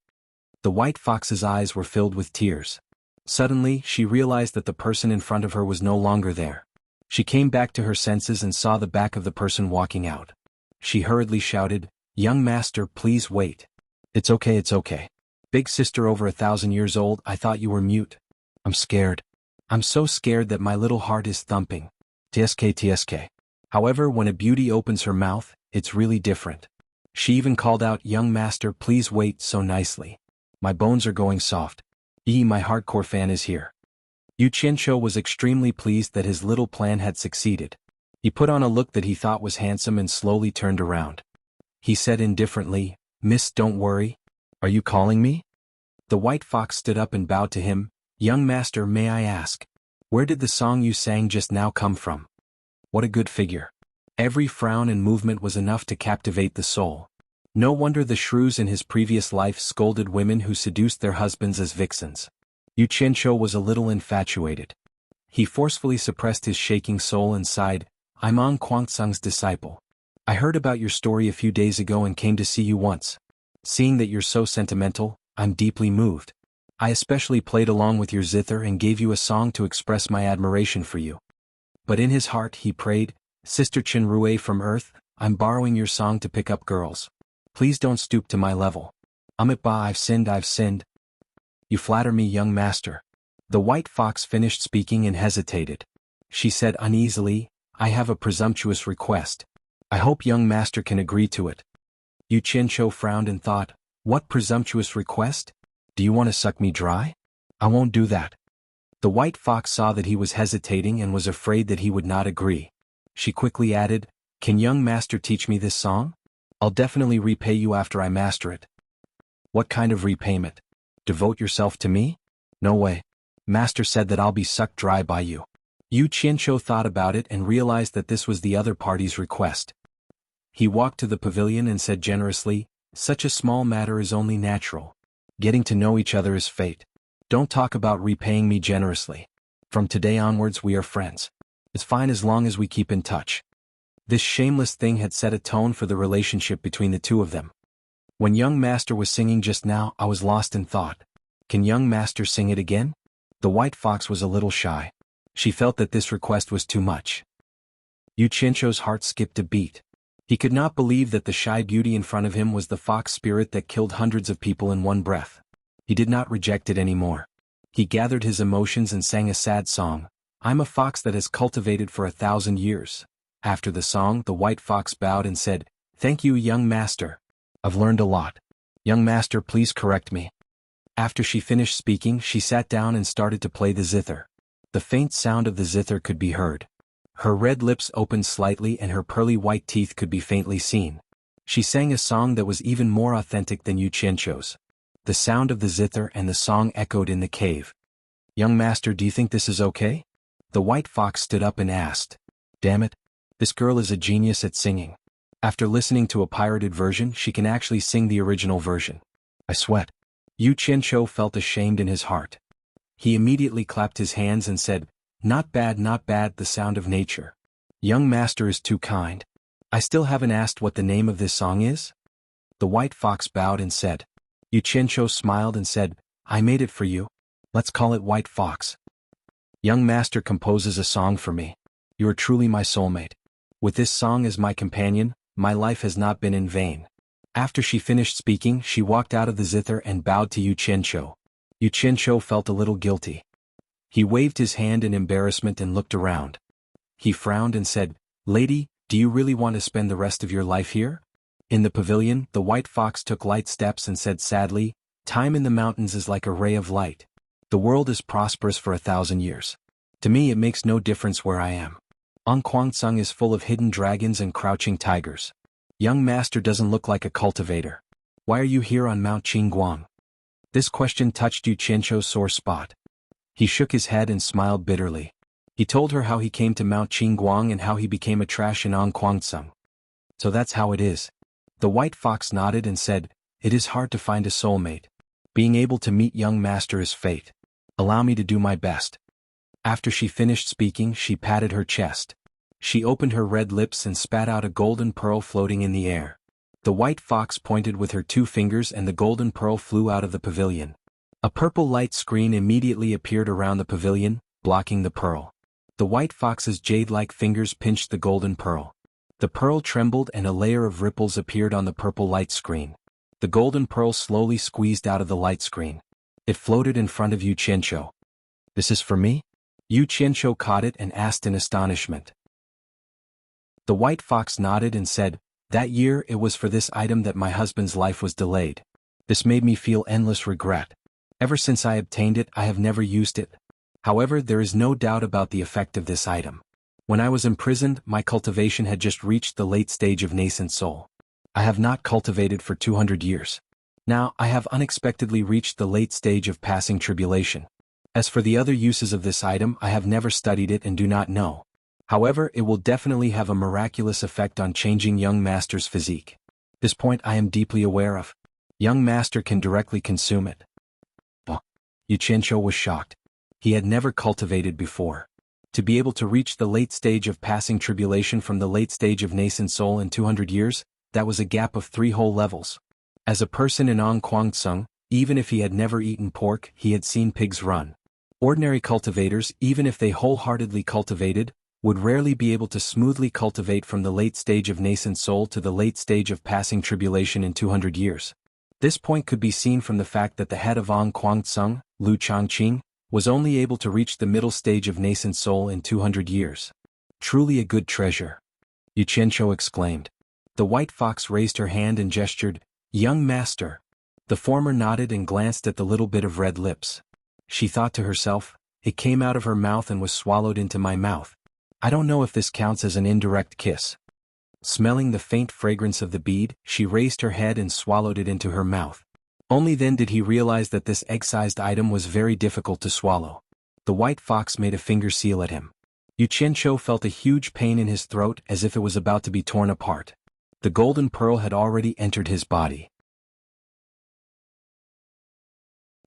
The white fox's eyes were filled with tears. Suddenly, she realized that the person in front of her was no longer there. She came back to her senses and saw the back of the person walking out. She hurriedly shouted, "Young master, please wait." It's okay, it's okay. Big sister over 1,000 years old, I thought you were mute. I'm scared. I'm so scared that my little heart is thumping. TSK TSK. However, when a beauty opens her mouth, it's really different. She even called out, "Young master, please wait," so nicely. My bones are going soft. My hardcore fan is here. Xianxia was extremely pleased that his little plan had succeeded. He put on a look that he thought was handsome and slowly turned around. He said indifferently, "Miss, don't worry. Are you calling me?" The white fox stood up and bowed to him. "Young master, may I ask, where did the song you sang just now come from?" What a good figure. Every frown and movement was enough to captivate the soul. No wonder the shrews in his previous life scolded women who seduced their husbands as vixens. Xianxia was a little infatuated. He forcefully suppressed his shaking soul and sighed, "I'm An Kuangsung's disciple. I heard about your story a few days ago and came to see you once. Seeing that you're so sentimental, I'm deeply moved. I especially played along with your zither and gave you a song to express my admiration for you." But in his heart he prayed, "Sister Chenrue from Earth, I'm borrowing your song to pick up girls. Please don't stoop to my level. I've sinned, I've sinned." "You flatter me, young master." The white fox finished speaking and hesitated. She said uneasily, "I have a presumptuous request. I hope young master can agree to it." Xianxia frowned and thought, "What presumptuous request? Do you want to suck me dry? I won't do that." The white fox saw that he was hesitating and was afraid that he would not agree. She quickly added, "Can young master teach me this song? I'll definitely repay you after I master it." "What kind of repayment? Devote yourself to me? No way. Master said that I'll be sucked dry by you." Xianxia thought about it and realized that this was the other party's request. He walked to the pavilion and said generously, "Such a small matter is only natural. Getting to know each other is fate. Don't talk about repaying me generously. From today onwards we are friends. It's fine as long as we keep in touch." This shameless thing had set a tone for the relationship between the two of them. When young master was singing just now, I was lost in thought. Can young master sing it again? The white fox was a little shy. She felt that this request was too much. Xianxia's heart skipped a beat. He could not believe that the shy beauty in front of him was the fox spirit that killed hundreds of people in one breath. He did not reject it anymore. He gathered his emotions and sang a sad song, "I'm a fox that has cultivated for 1,000 years." After the song, the white fox bowed and said, "Thank you, young master. I've learned a lot. Young master, please correct me." After she finished speaking, she sat down and started to play the zither. The faint sound of the zither could be heard. Her red lips opened slightly and her pearly white teeth could be faintly seen. She sang a song that was even more authentic than Xianxia's. The sound of the zither and the song echoed in the cave. "Young master, do you think this is okay?" The white fox stood up and asked. "Damn it. This girl is a genius at singing. After listening to a pirated version, she can actually sing the original version. I sweat." Xianxia felt ashamed in his heart. He immediately clapped his hands and said, not bad, the sound of nature. Young master is too kind. I still haven't asked what the name of this song is?" The white fox bowed and said. Xianxia smiled and said, "I made it for you. Let's call it White Fox." "Young master composes a song for me. You are truly my soulmate. With this song as my companion, my life has not been in vain." After she finished speaking, she walked out of the zither and bowed to Xianxia. Xianxia felt a little guilty. He waved his hand in embarrassment and looked around. He frowned and said, "Lady, do you really want to spend the rest of your life here?" In the pavilion, the white fox took light steps and said sadly, "Time in the mountains is like a ray of light. The world is prosperous for 1,000 years. To me it makes no difference where I am. An Kuangsung is full of hidden dragons and crouching tigers. Young master doesn't look like a cultivator. Why are you here on Mount Qingguang?" This question touched Xianxia's sore spot. He shook his head and smiled bitterly. He told her how he came to Mount Qingguang and how he became a trash in An Kuangsung. "So that's how it is." The white fox nodded and said, "It is hard to find a soulmate. Being able to meet young master is fate. Allow me to do my best." After she finished speaking, she patted her chest. She opened her red lips and spat out a golden pearl floating in the air. The white fox pointed with her 2 fingers and the golden pearl flew out of the pavilion. A purple light screen immediately appeared around the pavilion, blocking the pearl. The white fox's jade-like fingers pinched the golden pearl. The pearl trembled and a layer of ripples appeared on the purple light screen. The golden pearl slowly squeezed out of the light screen. It floated in front of Xianxia. "This is for me?" Xianxia caught it and asked in astonishment. The white fox nodded and said, "That year it was for this item that my husband's life was delayed. This made me feel endless regret. Ever since I obtained it I have never used it. However, there is no doubt about the effect of this item. When I was imprisoned, my cultivation had just reached the late stage of nascent soul. I have not cultivated for 200 years. Now I have unexpectedly reached the late stage of passing tribulation. As for the other uses of this item, I have never studied it and do not know. However, it will definitely have a miraculous effect on changing young master's physique. This point I am deeply aware of. Young master can directly consume it." Xianxia was shocked. He had never cultivated before. To be able to reach the late stage of passing tribulation from the late stage of nascent soul in 200 years, that was a gap of 3 whole levels. As a person in Guangzhou, even if he had never eaten pork, he had seen pigs run. Ordinary cultivators, even if they wholeheartedly cultivated, would rarely be able to smoothly cultivate from the late stage of nascent soul to the late stage of passing tribulation in 200 years. This point could be seen from the fact that the head of Guangzhou, Lu Changqing, was only able to reach the middle stage of nascent soul in 200 years. "Truly a good treasure," Xianxia exclaimed. The white fox raised her hand and gestured, "Young master." The former nodded and glanced at the little bit of red lips. She thought to herself, "It came out of her mouth and was swallowed into my mouth. I don't know if this counts as an indirect kiss." Smelling the faint fragrance of the bead, she raised her head and swallowed it into her mouth. Only then did he realize that this egg-sized item was very difficult to swallow. The white fox made a finger seal at him. Xianxia felt a huge pain in his throat as if it was about to be torn apart. The golden pearl had already entered his body.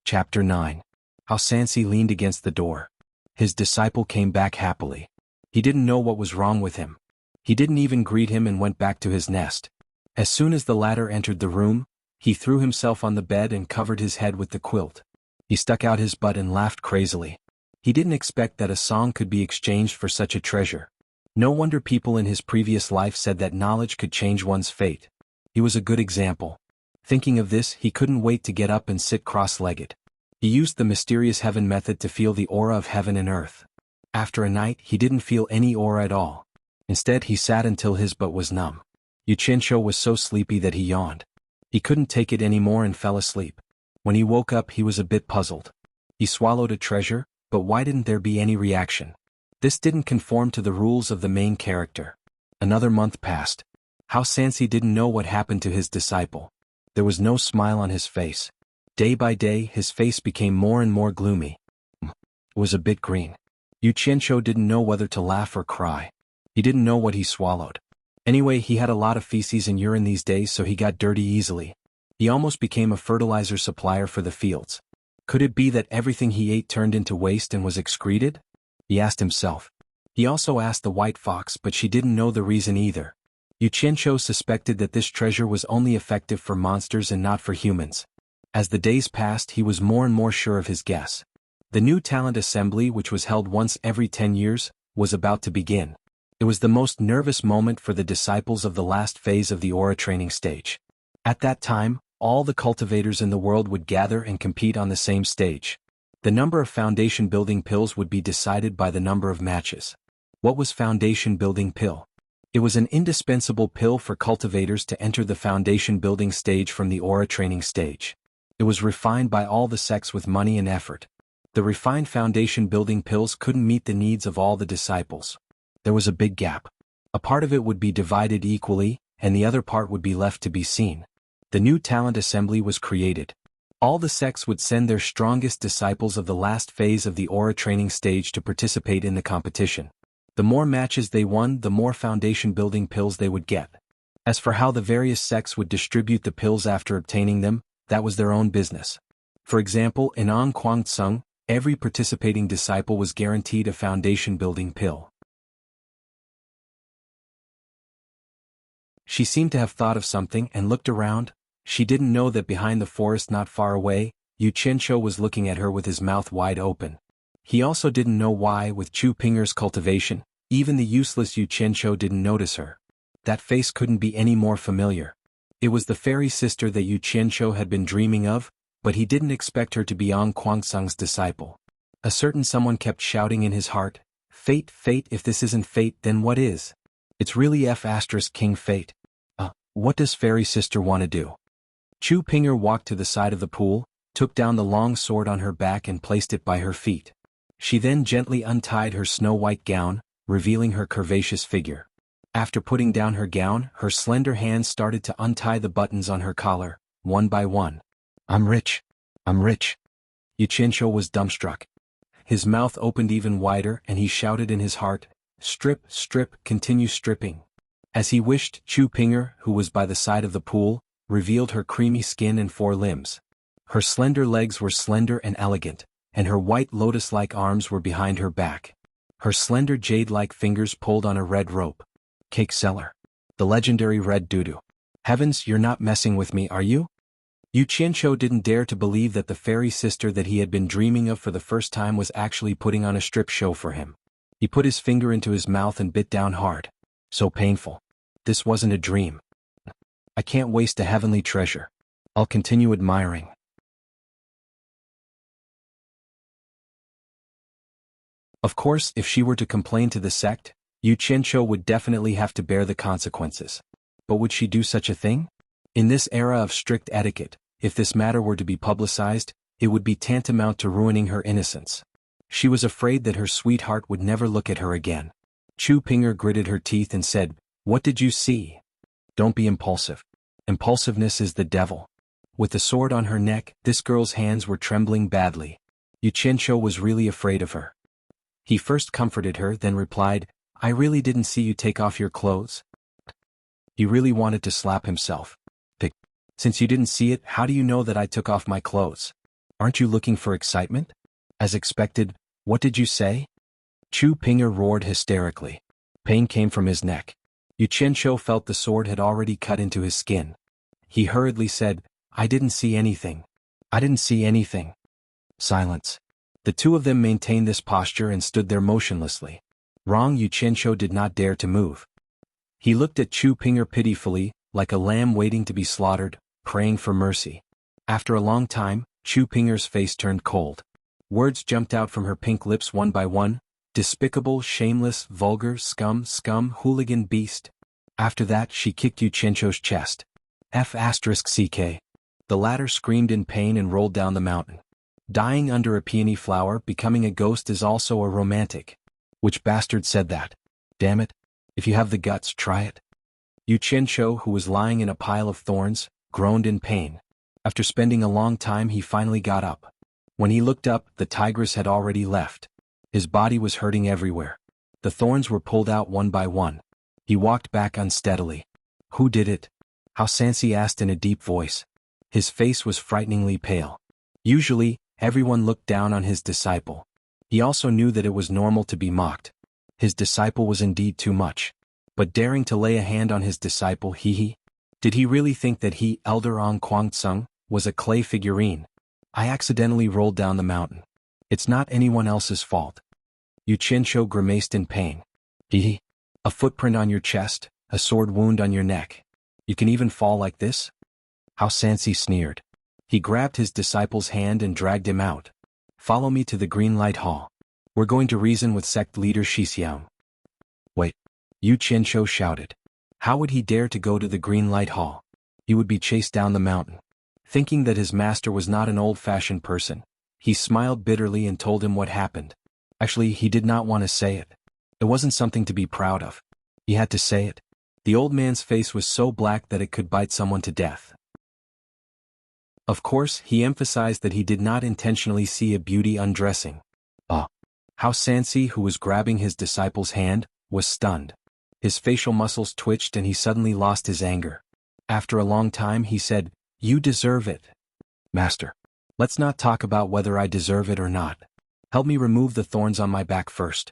Chapter 9. How Sansi leaned against the door. His disciple came back happily. He didn't know what was wrong with him. He didn't even greet him and went back to his nest. As soon as the latter entered the room, he threw himself on the bed and covered his head with the quilt. He stuck out his butt and laughed crazily. He didn't expect that a song could be exchanged for such a treasure. No wonder people in his previous life said that knowledge could change one's fate. He was a good example. Thinking of this, he couldn't wait to get up and sit cross-legged. He used the mysterious heaven method to feel the aura of heaven and earth. After a night, he didn't feel any aura at all. Instead, he sat until his butt was numb. Xianxia was so sleepy that he yawned. He couldn't take it anymore and fell asleep. When he woke up, he was a bit puzzled. He swallowed a treasure, but why didn't there be any reaction? This didn't conform to the rules of the main character. Another month passed. How Sansi didn't know what happened to his disciple. There was no smile on his face. Day by day, his face became more and more gloomy. It was a bit green. Xianxia didn't know whether to laugh or cry. He didn't know what he swallowed. Anyway, he had a lot of feces and urine these days, so he got dirty easily. He almost became a fertilizer supplier for the fields. Could it be that everything he ate turned into waste and was excreted? He asked himself. He also asked the white fox, but she didn't know the reason either. Xianxia suspected that this treasure was only effective for monsters and not for humans. As the days passed, he was more and more sure of his guess. The new talent assembly, which was held once every 10 years, was about to begin. It was the most nervous moment for the disciples of the last phase of the aura training stage. At that time, all the cultivators in the world would gather and compete on the same stage. The number of foundation building pills would be decided by the number of matches. What was foundation building pill? It was an indispensable pill for cultivators to enter the foundation building stage from the aura training stage. It was refined by all the sects with money and effort. The refined foundation building pills couldn't meet the needs of all the disciples. There was a big gap. A part of it would be divided equally, and the other part would be left to be seen. The new talent assembly was created. All the sects would send their strongest disciples of the last phase of the aura training stage to participate in the competition. The more matches they won, the more foundation building pills they would get. As for how the various sects would distribute the pills after obtaining them, that was their own business. For example, in Guangzhou, every participating disciple was guaranteed a foundation building pill. She seemed to have thought of something and looked around. She didn't know that behind the forest not far away, Xianxia was looking at her with his mouth wide open. He also didn't know why, with Chu Pinger's cultivation, even the useless Xianxia didn't notice her. That face couldn't be any more familiar. It was the fairy sister that Xianxia had been dreaming of, but he didn't expect her to be Ang Kuangsang's disciple. A certain someone kept shouting in his heart, "Fate, fate, if this isn't fate, then what is? It's really King Fate. What does fairy sister want to do?" Chu Pinger walked to the side of the pool, took down the long sword on her back and placed it by her feet. She then gently untied her snow-white gown, revealing her curvaceous figure. After putting down her gown, her slender hands started to untie the buttons on her collar, one by one. I'm rich. Xianxia was dumbstruck. His mouth opened even wider and he shouted in his heart, "Strip, strip, continue stripping." As he wished, Chu Pinger, who was by the side of the pool, revealed her creamy skin and 4 limbs. Her slender legs were slender and elegant, and her white lotus-like arms were behind her back. Her slender jade-like fingers pulled on a red rope. Cake seller. The legendary red doodoo. Heavens, you're not messing with me, are you? Xianxia didn't dare to believe that the fairy sister that he had been dreaming of for the first time was actually putting on a strip show for him. He put his finger into his mouth and bit down hard. So painful. This wasn't a dream. I can't waste a heavenly treasure. I'll continue admiring. Of course, if she were to complain to the sect, Xianxia would definitely have to bear the consequences. But would she do such a thing? In this era of strict etiquette, if this matter were to be publicized, it would be tantamount to ruining her innocence. She was afraid that her sweetheart would never look at her again. Chu Pinger gritted her teeth and said, "What did you see?" "Don't be impulsive. Impulsiveness is the devil." With the sword on her neck, this girl's hands were trembling badly. Xianxia was really afraid of her. He first comforted her, then replied, "I really didn't see you take off your clothes." He really wanted to slap himself. "Since you didn't see it, how do you know that I took off my clothes? Aren't you looking for excitement?" As expected, "What did you say?" Chu Pinger roared hysterically. Pain came from his neck. Xianxia felt the sword had already cut into his skin. He hurriedly said, "I didn't see anything. I didn't see anything." Silence. The two of them maintained this posture and stood there motionlessly. Wrong. Xianxia did not dare to move. He looked at Chu Pinger pitifully, like a lamb waiting to be slaughtered, praying for mercy. After a long time, Chu Pinger's face turned cold. Words jumped out from her pink lips one by one: despicable, shameless, vulgar, scum, hooligan, beast. After that, she kicked Xianxia's chest. F***ck. The latter screamed in pain and rolled down the mountain. Dying under a peony flower, becoming a ghost is also a romantic. Which bastard said that? Damn it. If you have the guts, try it. Xianxia, who was lying in a pile of thorns, groaned in pain. After spending a long time, he finally got up. When he looked up, the tigress had already left. His body was hurting everywhere. The thorns were pulled out one by one. He walked back unsteadily. "Who did it?" Xianxia asked in a deep voice. His face was frighteningly pale. Usually, everyone looked down on his disciple. He also knew that it was normal to be mocked. His disciple was indeed too much. But daring to lay a hand on his disciple, did he really think that he, Elder Ang Kuangsang, was a clay figurine? "I accidentally rolled down the mountain. It's not anyone else's fault." Xianxia grimaced in pain. A footprint on your chest, a sword wound on your neck. You can even fall like this?" Xianxia sneered. He grabbed his disciple's hand and dragged him out. "Follow me to the Green Light Hall. We're going to reason with sect leader Xixiang." "Wait," Xianxia shouted. How would he dare to go to the Green Light Hall? He would be chased down the mountain. Thinking that his master was not an old-fashioned person, he smiled bitterly and told him what happened. Actually, he did not want to say it. It wasn't something to be proud of. He had to say it. The old man's face was so black that it could bite someone to death. Of course, he emphasized that he did not intentionally see a beauty undressing. Xianxia, who was grabbing his disciple's hand, was stunned. His facial muscles twitched and he suddenly lost his anger. After a long time he said, "You deserve it." "Master, let's not talk about whether I deserve it or not. Help me remove the thorns on my back first."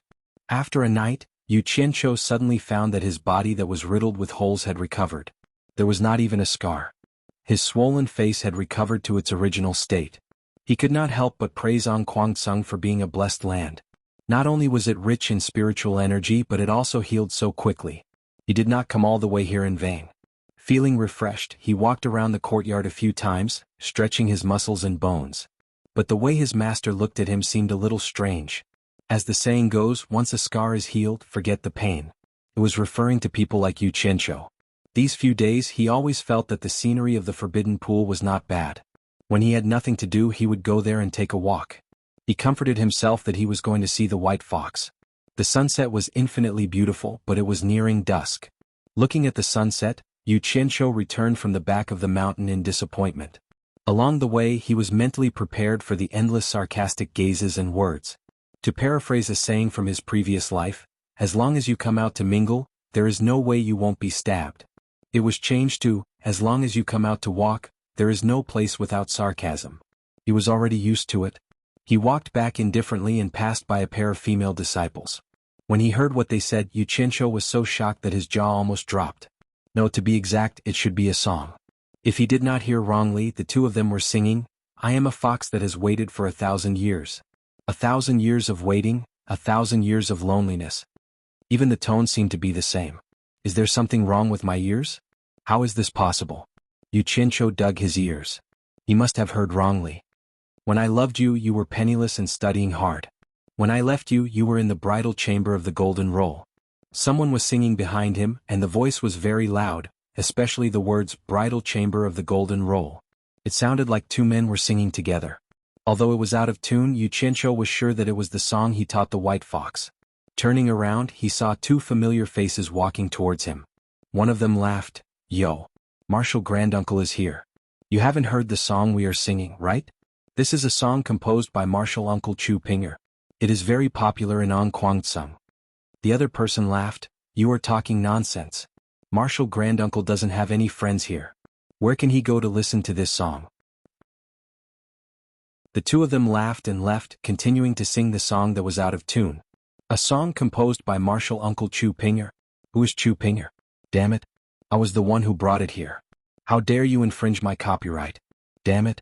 After a night, Yu Qianzhou suddenly found that his body that was riddled with holes had recovered. There was not even a scar. His swollen face had recovered to its original state. He could not help but praise Guangcang for being a blessed land. Not only was it rich in spiritual energy, but it also healed so quickly. He did not come all the way here in vain. Feeling refreshed, he walked around the courtyard a few times, stretching his muscles and bones. But the way his master looked at him seemed a little strange. As the saying goes, once a scar is healed, forget the pain. It was referring to people like Yu Qianzhou. These few days he always felt that the scenery of the forbidden pool was not bad. When he had nothing to do, he would go there and take a walk. He comforted himself that he was going to see the white fox. The sunset was infinitely beautiful, but it was nearing dusk. Looking at the sunset, Yu Qianzhou returned from the back of the mountain in disappointment. Along the way he was mentally prepared for the endless sarcastic gazes and words. To paraphrase a saying from his previous life, as long as you come out to mingle, there is no way you won't be stabbed. It was changed to, as long as you come out to walk, there is no place without sarcasm. He was already used to it. He walked back indifferently and passed by a pair of female disciples. When he heard what they said, Yu Qianzhou was so shocked that his jaw almost dropped. No, to be exact, it should be a song. If he did not hear wrongly, the two of them were singing, "I am a fox that has waited for 1,000 years. 1,000 years of waiting, 1,000 years of loneliness." Even the tone seemed to be the same. Is there something wrong with my ears? How is this possible? Yu Qianzhou dug his ears. He must have heard wrongly. When I loved you, you were penniless and studying hard. When I left you, you were in the bridal chamber of the golden roll. Someone was singing behind him, and the voice was very loud, especially the words, bridal chamber of the golden roll. It sounded like two men were singing together. Although it was out of tune, Yu Qianzhou was sure that it was the song he taught the white fox. Turning around, he saw two familiar faces walking towards him. One of them laughed. "Yo, Martial Granduncle is here. You haven't heard the song we are singing, right? This is a song composed by Martial Uncle Chu Pinger. It is very popular in Guangcang." The other person laughed. "You are talking nonsense. Martial Granduncle doesn't have any friends here. Where can he go to listen to this song?" The two of them laughed and left, continuing to sing the song that was out of tune. A song composed by Martial Uncle Chu Pinger. Who is Chu Pinger? Damn it. I was the one who brought it here. How dare you infringe my copyright? Damn it.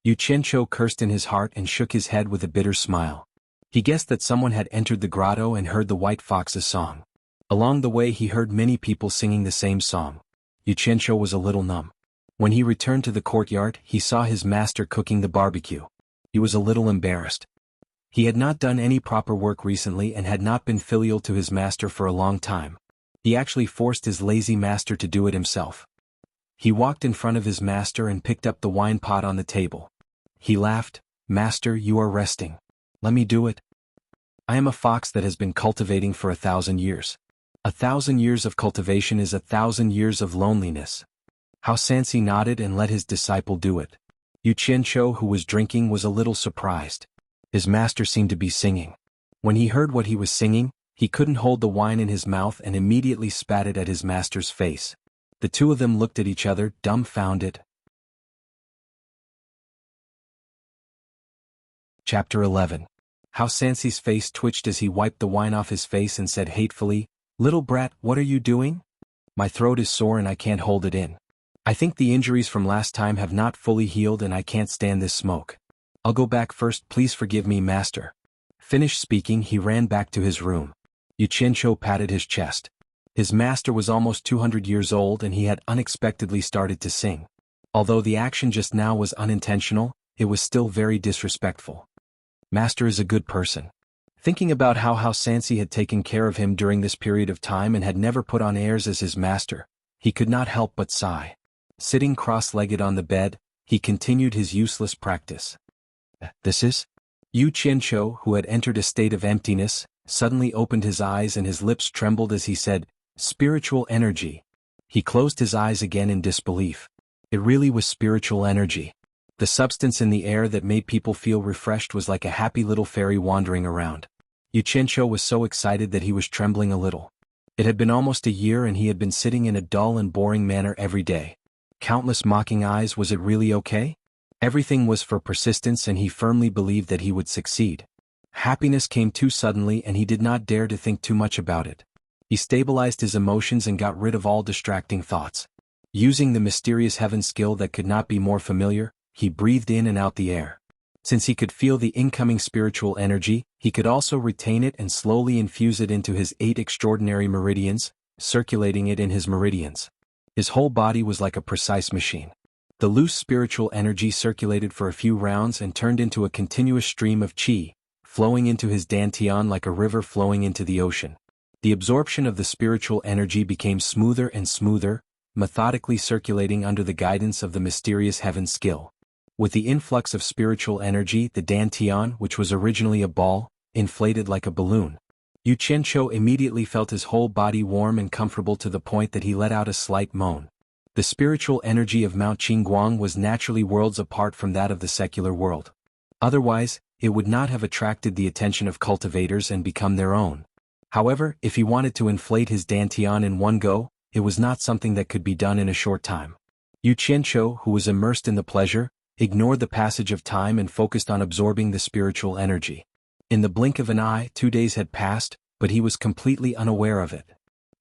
Yu Qianzhou cursed in his heart and shook his head with a bitter smile. He guessed that someone had entered the grotto and heard the white fox's song. Along the way he heard many people singing the same song. Yu Qianzhou was a little numb. When he returned to the courtyard, he saw his master cooking the barbecue. He was a little embarrassed. He had not done any proper work recently and had not been filial to his master for a long time. He actually forced his lazy master to do it himself. He walked in front of his master and picked up the wine pot on the table. He laughed. "Master, you are resting. Let me do it. I am a fox that has been cultivating for 1,000 years. 1,000 years of cultivation is 1,000 years of loneliness." Xianxia nodded and let his disciple do it. Yu Qianzhou, who was drinking, was a little surprised. His master seemed to be singing. When he heard what he was singing, he couldn't hold the wine in his mouth and immediately spat it at his master's face. The two of them looked at each other, dumbfounded. Chapter 11. Xianxia's face twitched as he wiped the wine off his face and said hatefully, "Little brat, what are you doing? My throat is sore and I can't hold it in. I think the injuries from last time have not fully healed and I can't stand this smoke. I'll go back first, please forgive me, master." Finished speaking, he ran back to his room. Yu Qianzhou patted his chest. His master was almost 200 years old and he had unexpectedly started to sing. Although the action just now was unintentional, it was still very disrespectful. Master is a good person. Thinking about how Xianxia had taken care of him during this period of time and had never put on airs as his master, he could not help but sigh. Sitting cross-legged on the bed, he continued his useless practice. This is? Yu Qianzhou, who had entered a state of emptiness, suddenly opened his eyes and his lips trembled as he said, "Spiritual energy." He closed his eyes again in disbelief. It really was spiritual energy. The substance in the air that made people feel refreshed was like a happy little fairy wandering around. Yu Qianzhou was so excited that he was trembling a little. It had been almost a year and he had been sitting in a dull and boring manner every day. Countless mocking eyes, was it really okay? Everything was for persistence and he firmly believed that he would succeed. Happiness came too suddenly and he did not dare to think too much about it. He stabilized his emotions and got rid of all distracting thoughts. Using the mysterious heaven skill that could not be more familiar, he breathed in and out the air. Since he could feel the incoming spiritual energy, he could also retain it and slowly infuse it into his 8 extraordinary meridians, circulating it in his meridians. His whole body was like a precise machine. The loose spiritual energy circulated for a few rounds and turned into a continuous stream of qi, flowing into his dantian like a river flowing into the ocean. The absorption of the spiritual energy became smoother and smoother, methodically circulating under the guidance of the mysterious heaven skill. With the influx of spiritual energy, the dantian, which was originally a ball, inflated like a balloon. Yu Qianqiu immediately felt his whole body warm and comfortable to the point that he let out a slight moan. The spiritual energy of Mount Qingguang was naturally worlds apart from that of the secular world. Otherwise, it would not have attracted the attention of cultivators and become their own. However, if he wanted to inflate his dantian in one go, it was not something that could be done in a short time. Yu Qianqiu, who was immersed in the pleasure, ignored the passage of time and focused on absorbing the spiritual energy. In the blink of an eye, 2 days had passed, but he was completely unaware of it.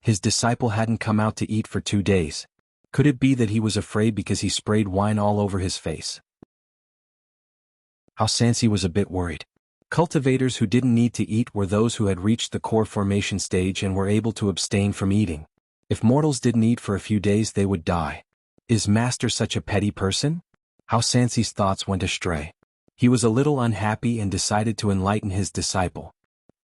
His disciple hadn't come out to eat for 2 days. Could it be that he was afraid because he sprayed wine all over his face? Xianxia was a bit worried. Cultivators who didn't need to eat were those who had reached the core formation stage and were able to abstain from eating. If mortals didn't eat for a few days, they would die. Is Master such a petty person? Xianxia's thoughts went astray. He was a little unhappy and decided to enlighten his disciple.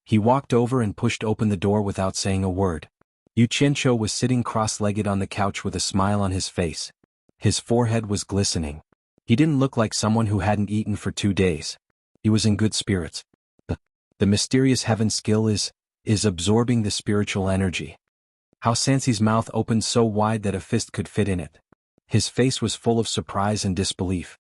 He walked over and pushed open the door without saying a word. Yu Qianqiu was sitting cross-legged on the couch with a smile on his face. His forehead was glistening. He didn't look like someone who hadn't eaten for 2 days. He was in good spirits. The mysterious heaven skill is absorbing the spiritual energy. Xianxia's mouth opened so wide that a fist could fit in it. His face was full of surprise and disbelief.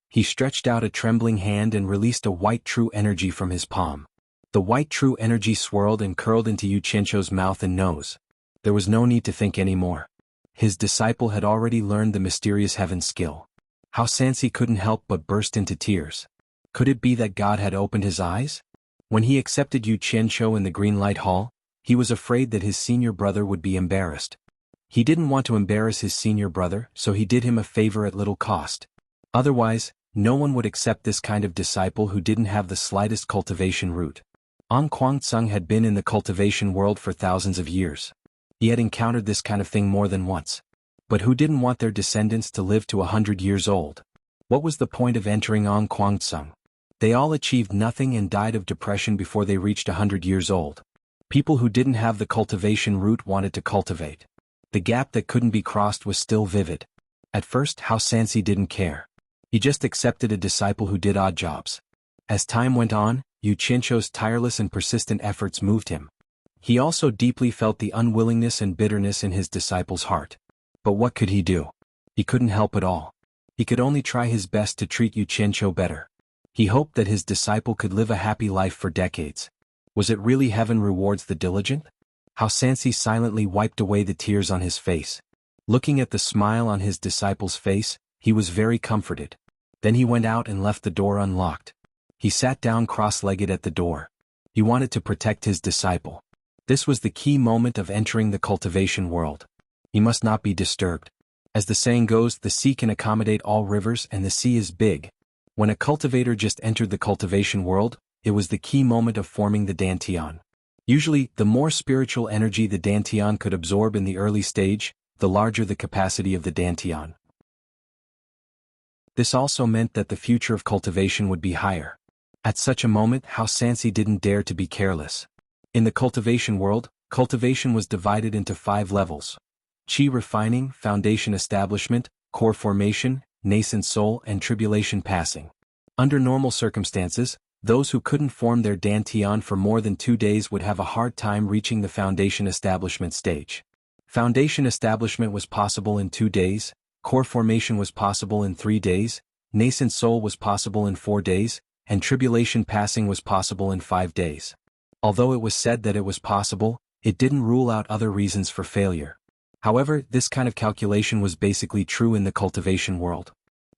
He stretched out a trembling hand and released a white true energy from his palm. The white true energy swirled and curled into Yu Qianqiu's mouth and nose. There was no need to think anymore. His disciple had already learned the mysterious heaven skill. Xianxia couldn't help but burst into tears. Could it be that God had opened his eyes? When he accepted Yu Qianqiu in the Green Light Hall, he was afraid that his senior brother would be embarrassed. He didn't want to embarrass his senior brother, so he did him a favor at little cost. Otherwise, no one would accept this kind of disciple who didn't have the slightest cultivation root. An Kuang-tsung had been in the cultivation world for thousands of years. He had encountered this kind of thing more than once. But who didn't want their descendants to live to 100 years old? What was the point of entering An Kuang-tsung? They all achieved nothing and died of depression before they reached 100 years old. People who didn't have the cultivation root wanted to cultivate. The gap that couldn't be crossed was still vivid. At first, Xianxia didn't care. He just accepted a disciple who did odd jobs. As time went on, Yu Qianqiu's tireless and persistent efforts moved him. He also deeply felt the unwillingness and bitterness in his disciple's heart. But what could he do? He couldn't help at all. He could only try his best to treat Yu Qianqiu better. He hoped that his disciple could live a happy life for decades. Was it really heaven rewards the diligent? Xianxia silently wiped away the tears on his face. Looking at the smile on his disciple's face, he was very comforted. Then he went out and left the door unlocked. He sat down cross-legged at the door. He wanted to protect his disciple. This was the key moment of entering the cultivation world. He must not be disturbed. As the saying goes, the sea can accommodate all rivers and the sea is big. When a cultivator just entered the cultivation world, it was the key moment of forming the dantian. Usually, the more spiritual energy the dantian could absorb in the early stage, the larger the capacity of the dantian. This also meant that the future of cultivation would be higher. At such a moment, Xianxia didn't dare to be careless. In the cultivation world, cultivation was divided into 5 levels: qi refining, foundation establishment, core formation, nascent soul, and tribulation passing. Under normal circumstances, those who couldn't form their dantian for more than 2 days would have a hard time reaching the foundation establishment stage. Foundation establishment was possible in 2 days, core formation was possible in 3 days, nascent soul was possible in 4 days, and tribulation passing was possible in 5 days. Although it was said that it was possible, it didn't rule out other reasons for failure. However, this kind of calculation was basically true in the cultivation world.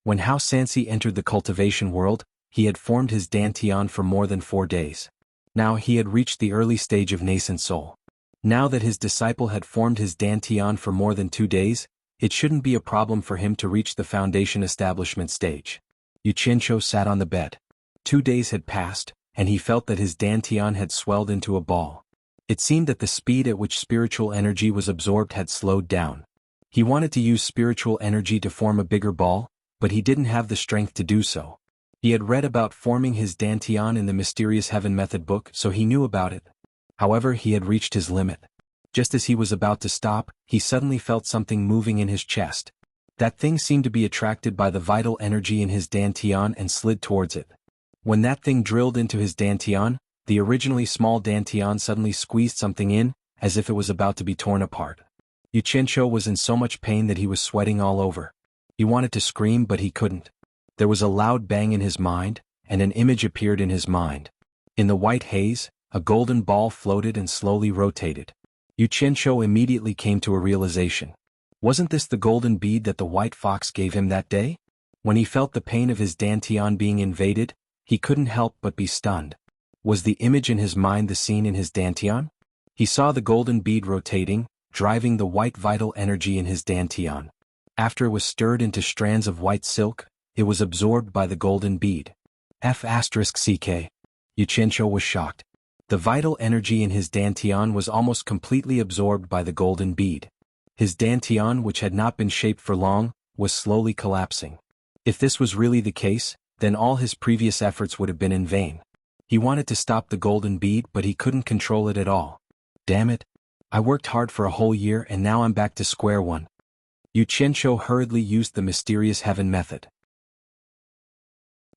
When Xianxia entered the cultivation world, he had formed his dantian for more than 4 days. Now he had reached the early stage of nascent soul. Now that his disciple had formed his dantian for more than 2 days, it shouldn't be a problem for him to reach the foundation establishment stage. Xianxia sat on the bed. 2 days had passed, and he felt that his dantian had swelled into a ball. It seemed that the speed at which spiritual energy was absorbed had slowed down. He wanted to use spiritual energy to form a bigger ball, but he didn't have the strength to do so. He had read about forming his dantian in the Mysterious Heaven Method book, so he knew about it. However, he had reached his limit. Just as he was about to stop, he suddenly felt something moving in his chest. That thing seemed to be attracted by the vital energy in his dantian and slid towards it. When that thing drilled into his dantian, the originally small dantian suddenly squeezed something in, as if it was about to be torn apart. Xianxia was in so much pain that he was sweating all over. He wanted to scream, but he couldn't. There was a loud bang in his mind, and an image appeared in his mind. In the white haze, a golden ball floated and slowly rotated. Xianxia immediately came to a realization. Wasn't this the golden bead that the white fox gave him that day? When he felt the pain of his dantian being invaded, he couldn't help but be stunned. Was the image in his mind the scene in his dantian? He saw the golden bead rotating, driving the white vital energy in his dantian. After it was stirred into strands of white silk, it was absorbed by the golden bead. F***ck. Xianxia was shocked. The vital energy in his dantian was almost completely absorbed by the golden bead. His dantian, which had not been shaped for long, was slowly collapsing. If this was really the case, then all his previous efforts would have been in vain. He wanted to stop the golden bead, but he couldn't control it at all. Damn it. I worked hard for a whole year and now I'm back to square one. Xianxia hurriedly used the Mysterious Heaven method.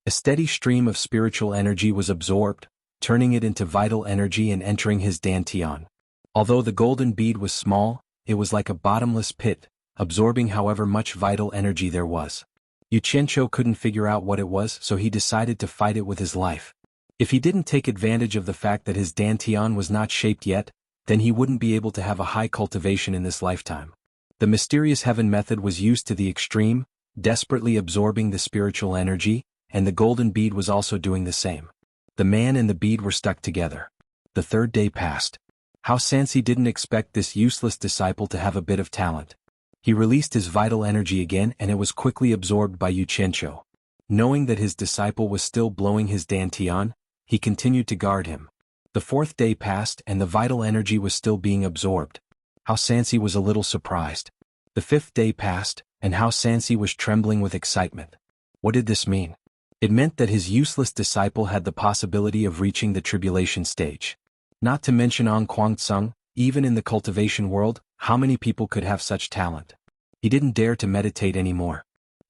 A steady stream of spiritual energy was absorbed, turning it into vital energy and entering his dantian. Although the golden bead was small, it was like a bottomless pit, absorbing however much vital energy there was. Xianxia couldn't figure out what it was, so he decided to fight it with his life. If he didn't take advantage of the fact that his dantian was not shaped yet, then he wouldn't be able to have a high cultivation in this lifetime. The Mysterious Heaven method was used to the extreme, desperately absorbing the spiritual energy, and the golden bead was also doing the same. The man and the bead were stuck together. The 3rd day passed. Xianxia didn't expect this useless disciple to have a bit of talent. He released his vital energy again and it was quickly absorbed by Xianxia. Knowing that his disciple was still blowing his dantian, he continued to guard him. The 4th day passed and the vital energy was still being absorbed. Xianxia was a little surprised. The 5th day passed, and Xianxia was trembling with excitement. What did this mean? It meant that his useless disciple had the possibility of reaching the tribulation stage. Not to mention on Guangceng, even in the cultivation world, how many people could have such talent? He didn't dare to meditate anymore.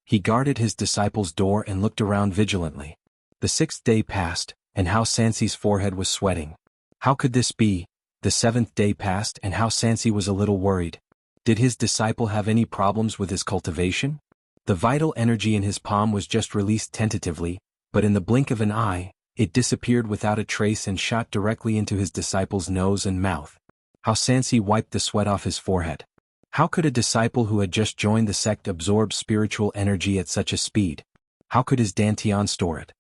He guarded his disciple's door and looked around vigilantly. The 6th day passed, and Xianxia's forehead was sweating. How could this be? The 7th day passed and Xianxia was a little worried. Did his disciple have any problems with his cultivation? The vital energy in his palm was just released tentatively, but in the blink of an eye, it disappeared without a trace and shot directly into his disciple's nose and mouth. Xianxia wiped the sweat off his forehead. How could a disciple who had just joined the sect absorb spiritual energy at such a speed? How could his dantian store it?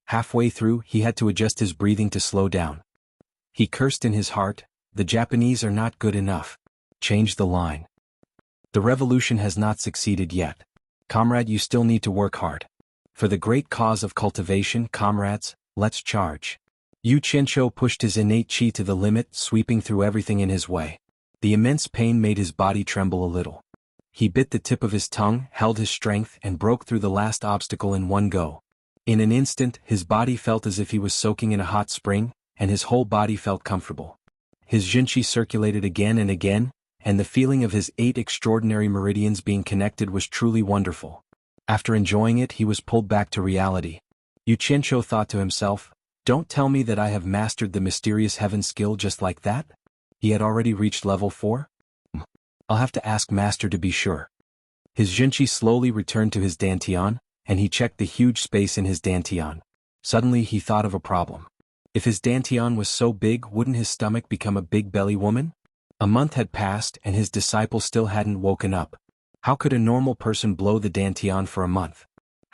Halfway through, he had to adjust his breathing to slow down. He cursed in his heart, "The Japanese are not good enough. Change the line. The revolution has not succeeded yet. Comrade, you still need to work hard. For the great cause of cultivation, comrades, let's charge." Xianxia pushed his innate chi to the limit, sweeping through everything in his way. The immense pain made his body tremble a little. He bit the tip of his tongue, held his strength, and broke through the last obstacle in one go. In an instant, his body felt as if he was soaking in a hot spring, and his whole body felt comfortable. His jianxi circulated again and again, and the feeling of his 8 extraordinary meridians being connected was truly wonderful. After enjoying it, he was pulled back to reality. Xianxia thought to himself, "Don't tell me that I have mastered the Mysterious Heaven skill just like that?" He had already reached level 4? I'll have to ask Master to be sure. His jianxi slowly returned to his dantian, and he checked the huge space in his dantian. Suddenly he thought of a problem. If his dantian was so big, wouldn't his stomach become a big belly woman? A month had passed and his disciple still hadn't woken up. How could a normal person blow the dantian for a month?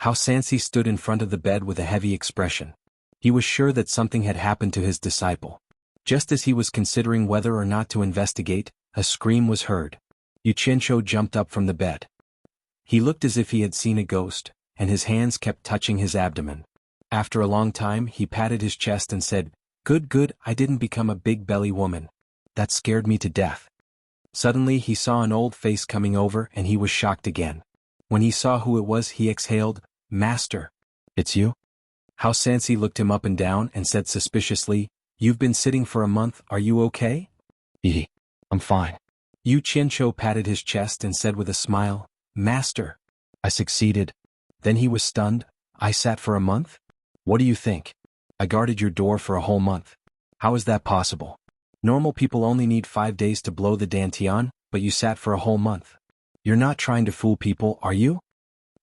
Xianxia stood in front of the bed with a heavy expression. He was sure that something had happened to his disciple. Just as he was considering whether or not to investigate, a scream was heard. Qianxia jumped up from the bed. He looked as if he had seen a ghost, and his hands kept touching his abdomen. After a long time, he patted his chest and said, Good, I didn't become a big belly woman. That scared me to death. Suddenly he saw an old face coming over and he was shocked again. When he saw who it was, he exhaled, Master. It's you? Xianxia looked him up and down and said suspiciously, You've been sitting for a month, are you okay? I'm fine. Qianxia patted his chest and said with a smile, Master. I succeeded. Then he was stunned. I sat for a month? What do you think? I guarded your door for a whole month. How is that possible? Normal people only need 5 days to blow the dantian, but you sat for a whole month. You're not trying to fool people, are you?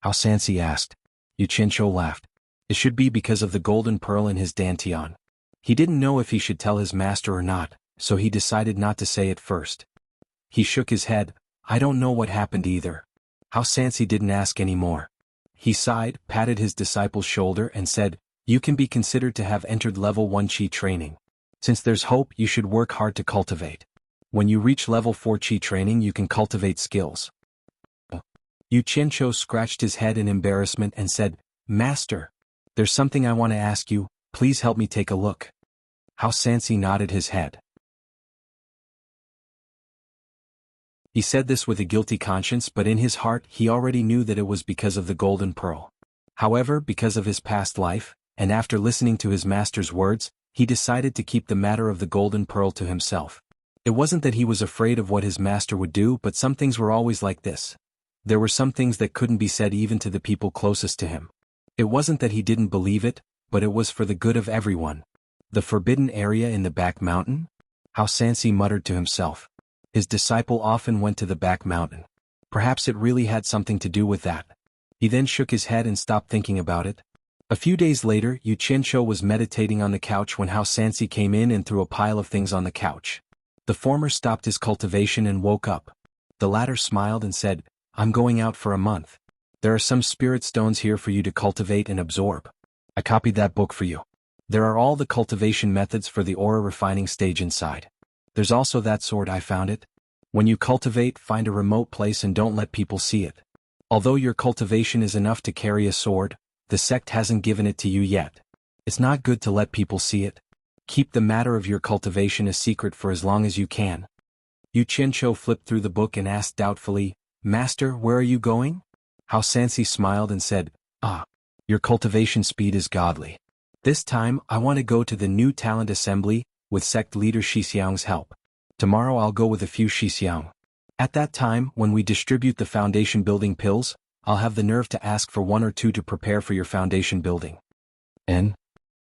Xianxia asked. Qianxia laughed. It should be because of the golden pearl in his dantian. He didn't know if he should tell his master or not, so he decided not to say it first. He shook his head. I don't know what happened either. Xianxia didn't ask any more. He sighed, patted his disciple's shoulder and said, You can be considered to have entered level 1 Qi training. Since there's hope, you should work hard to cultivate. When you reach level 4 Qi training, you can cultivate skills. Qianxia scratched his head in embarrassment and said, Master, there's something I want to ask you, please help me take a look. Xianxia nodded his head. He said this with a guilty conscience, but in his heart he already knew that it was because of the golden pearl. However, because of his past life, and after listening to his master's words, he decided to keep the matter of the golden pearl to himself. It wasn't that he was afraid of what his master would do, but some things were always like this. There were some things that couldn't be said even to the people closest to him. It wasn't that he didn't believe it, but it was for the good of everyone. The forbidden area in the back mountain? Xianxia muttered to himself. His disciple often went to the back mountain. Perhaps it really had something to do with that. He then shook his head and stopped thinking about it. A few days later, Qianxia was meditating on the couch when Xianxia came in and threw a pile of things on the couch. The former stopped his cultivation and woke up. The latter smiled and said, I'm going out for a month. There are some spirit stones here for you to cultivate and absorb. I copied that book for you. There are all the cultivation methods for the aura refining stage inside. There's also that sword, I found it. When you cultivate, find a remote place and don't let people see it. Although your cultivation is enough to carry a sword, the sect hasn't given it to you yet. It's not good to let people see it. Keep the matter of your cultivation a secret for as long as you can. Qianxia flipped through the book and asked doubtfully, Master, where are you going? Xianxia smiled and said, Your cultivation speed is godly. This time, I want to go to the new talent assembly, with sect leader Xixiang's help. Tomorrow I'll go with a few Xixiang. At that time, when we distribute the foundation building pills, I'll have the nerve to ask for 1 or 2 to prepare for your foundation building. And?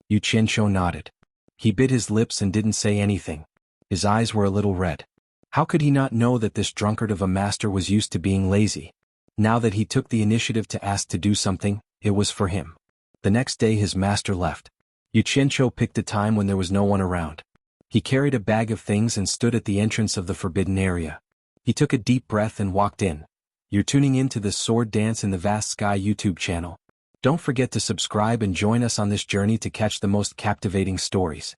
Qianxia nodded. He bit his lips and didn't say anything. His eyes were a little red. How could he not know that this drunkard of a master was used to being lazy? Now that he took the initiative to ask to do something, it was for him. The next day his master left. Qianxia picked a time when there was no one around. He carried a bag of things and stood at the entrance of the forbidden area. He took a deep breath and walked in. You're tuning in to the Sword Dance in the Vast Sky YouTube channel. Don't forget to subscribe and join us on this journey to catch the most captivating stories.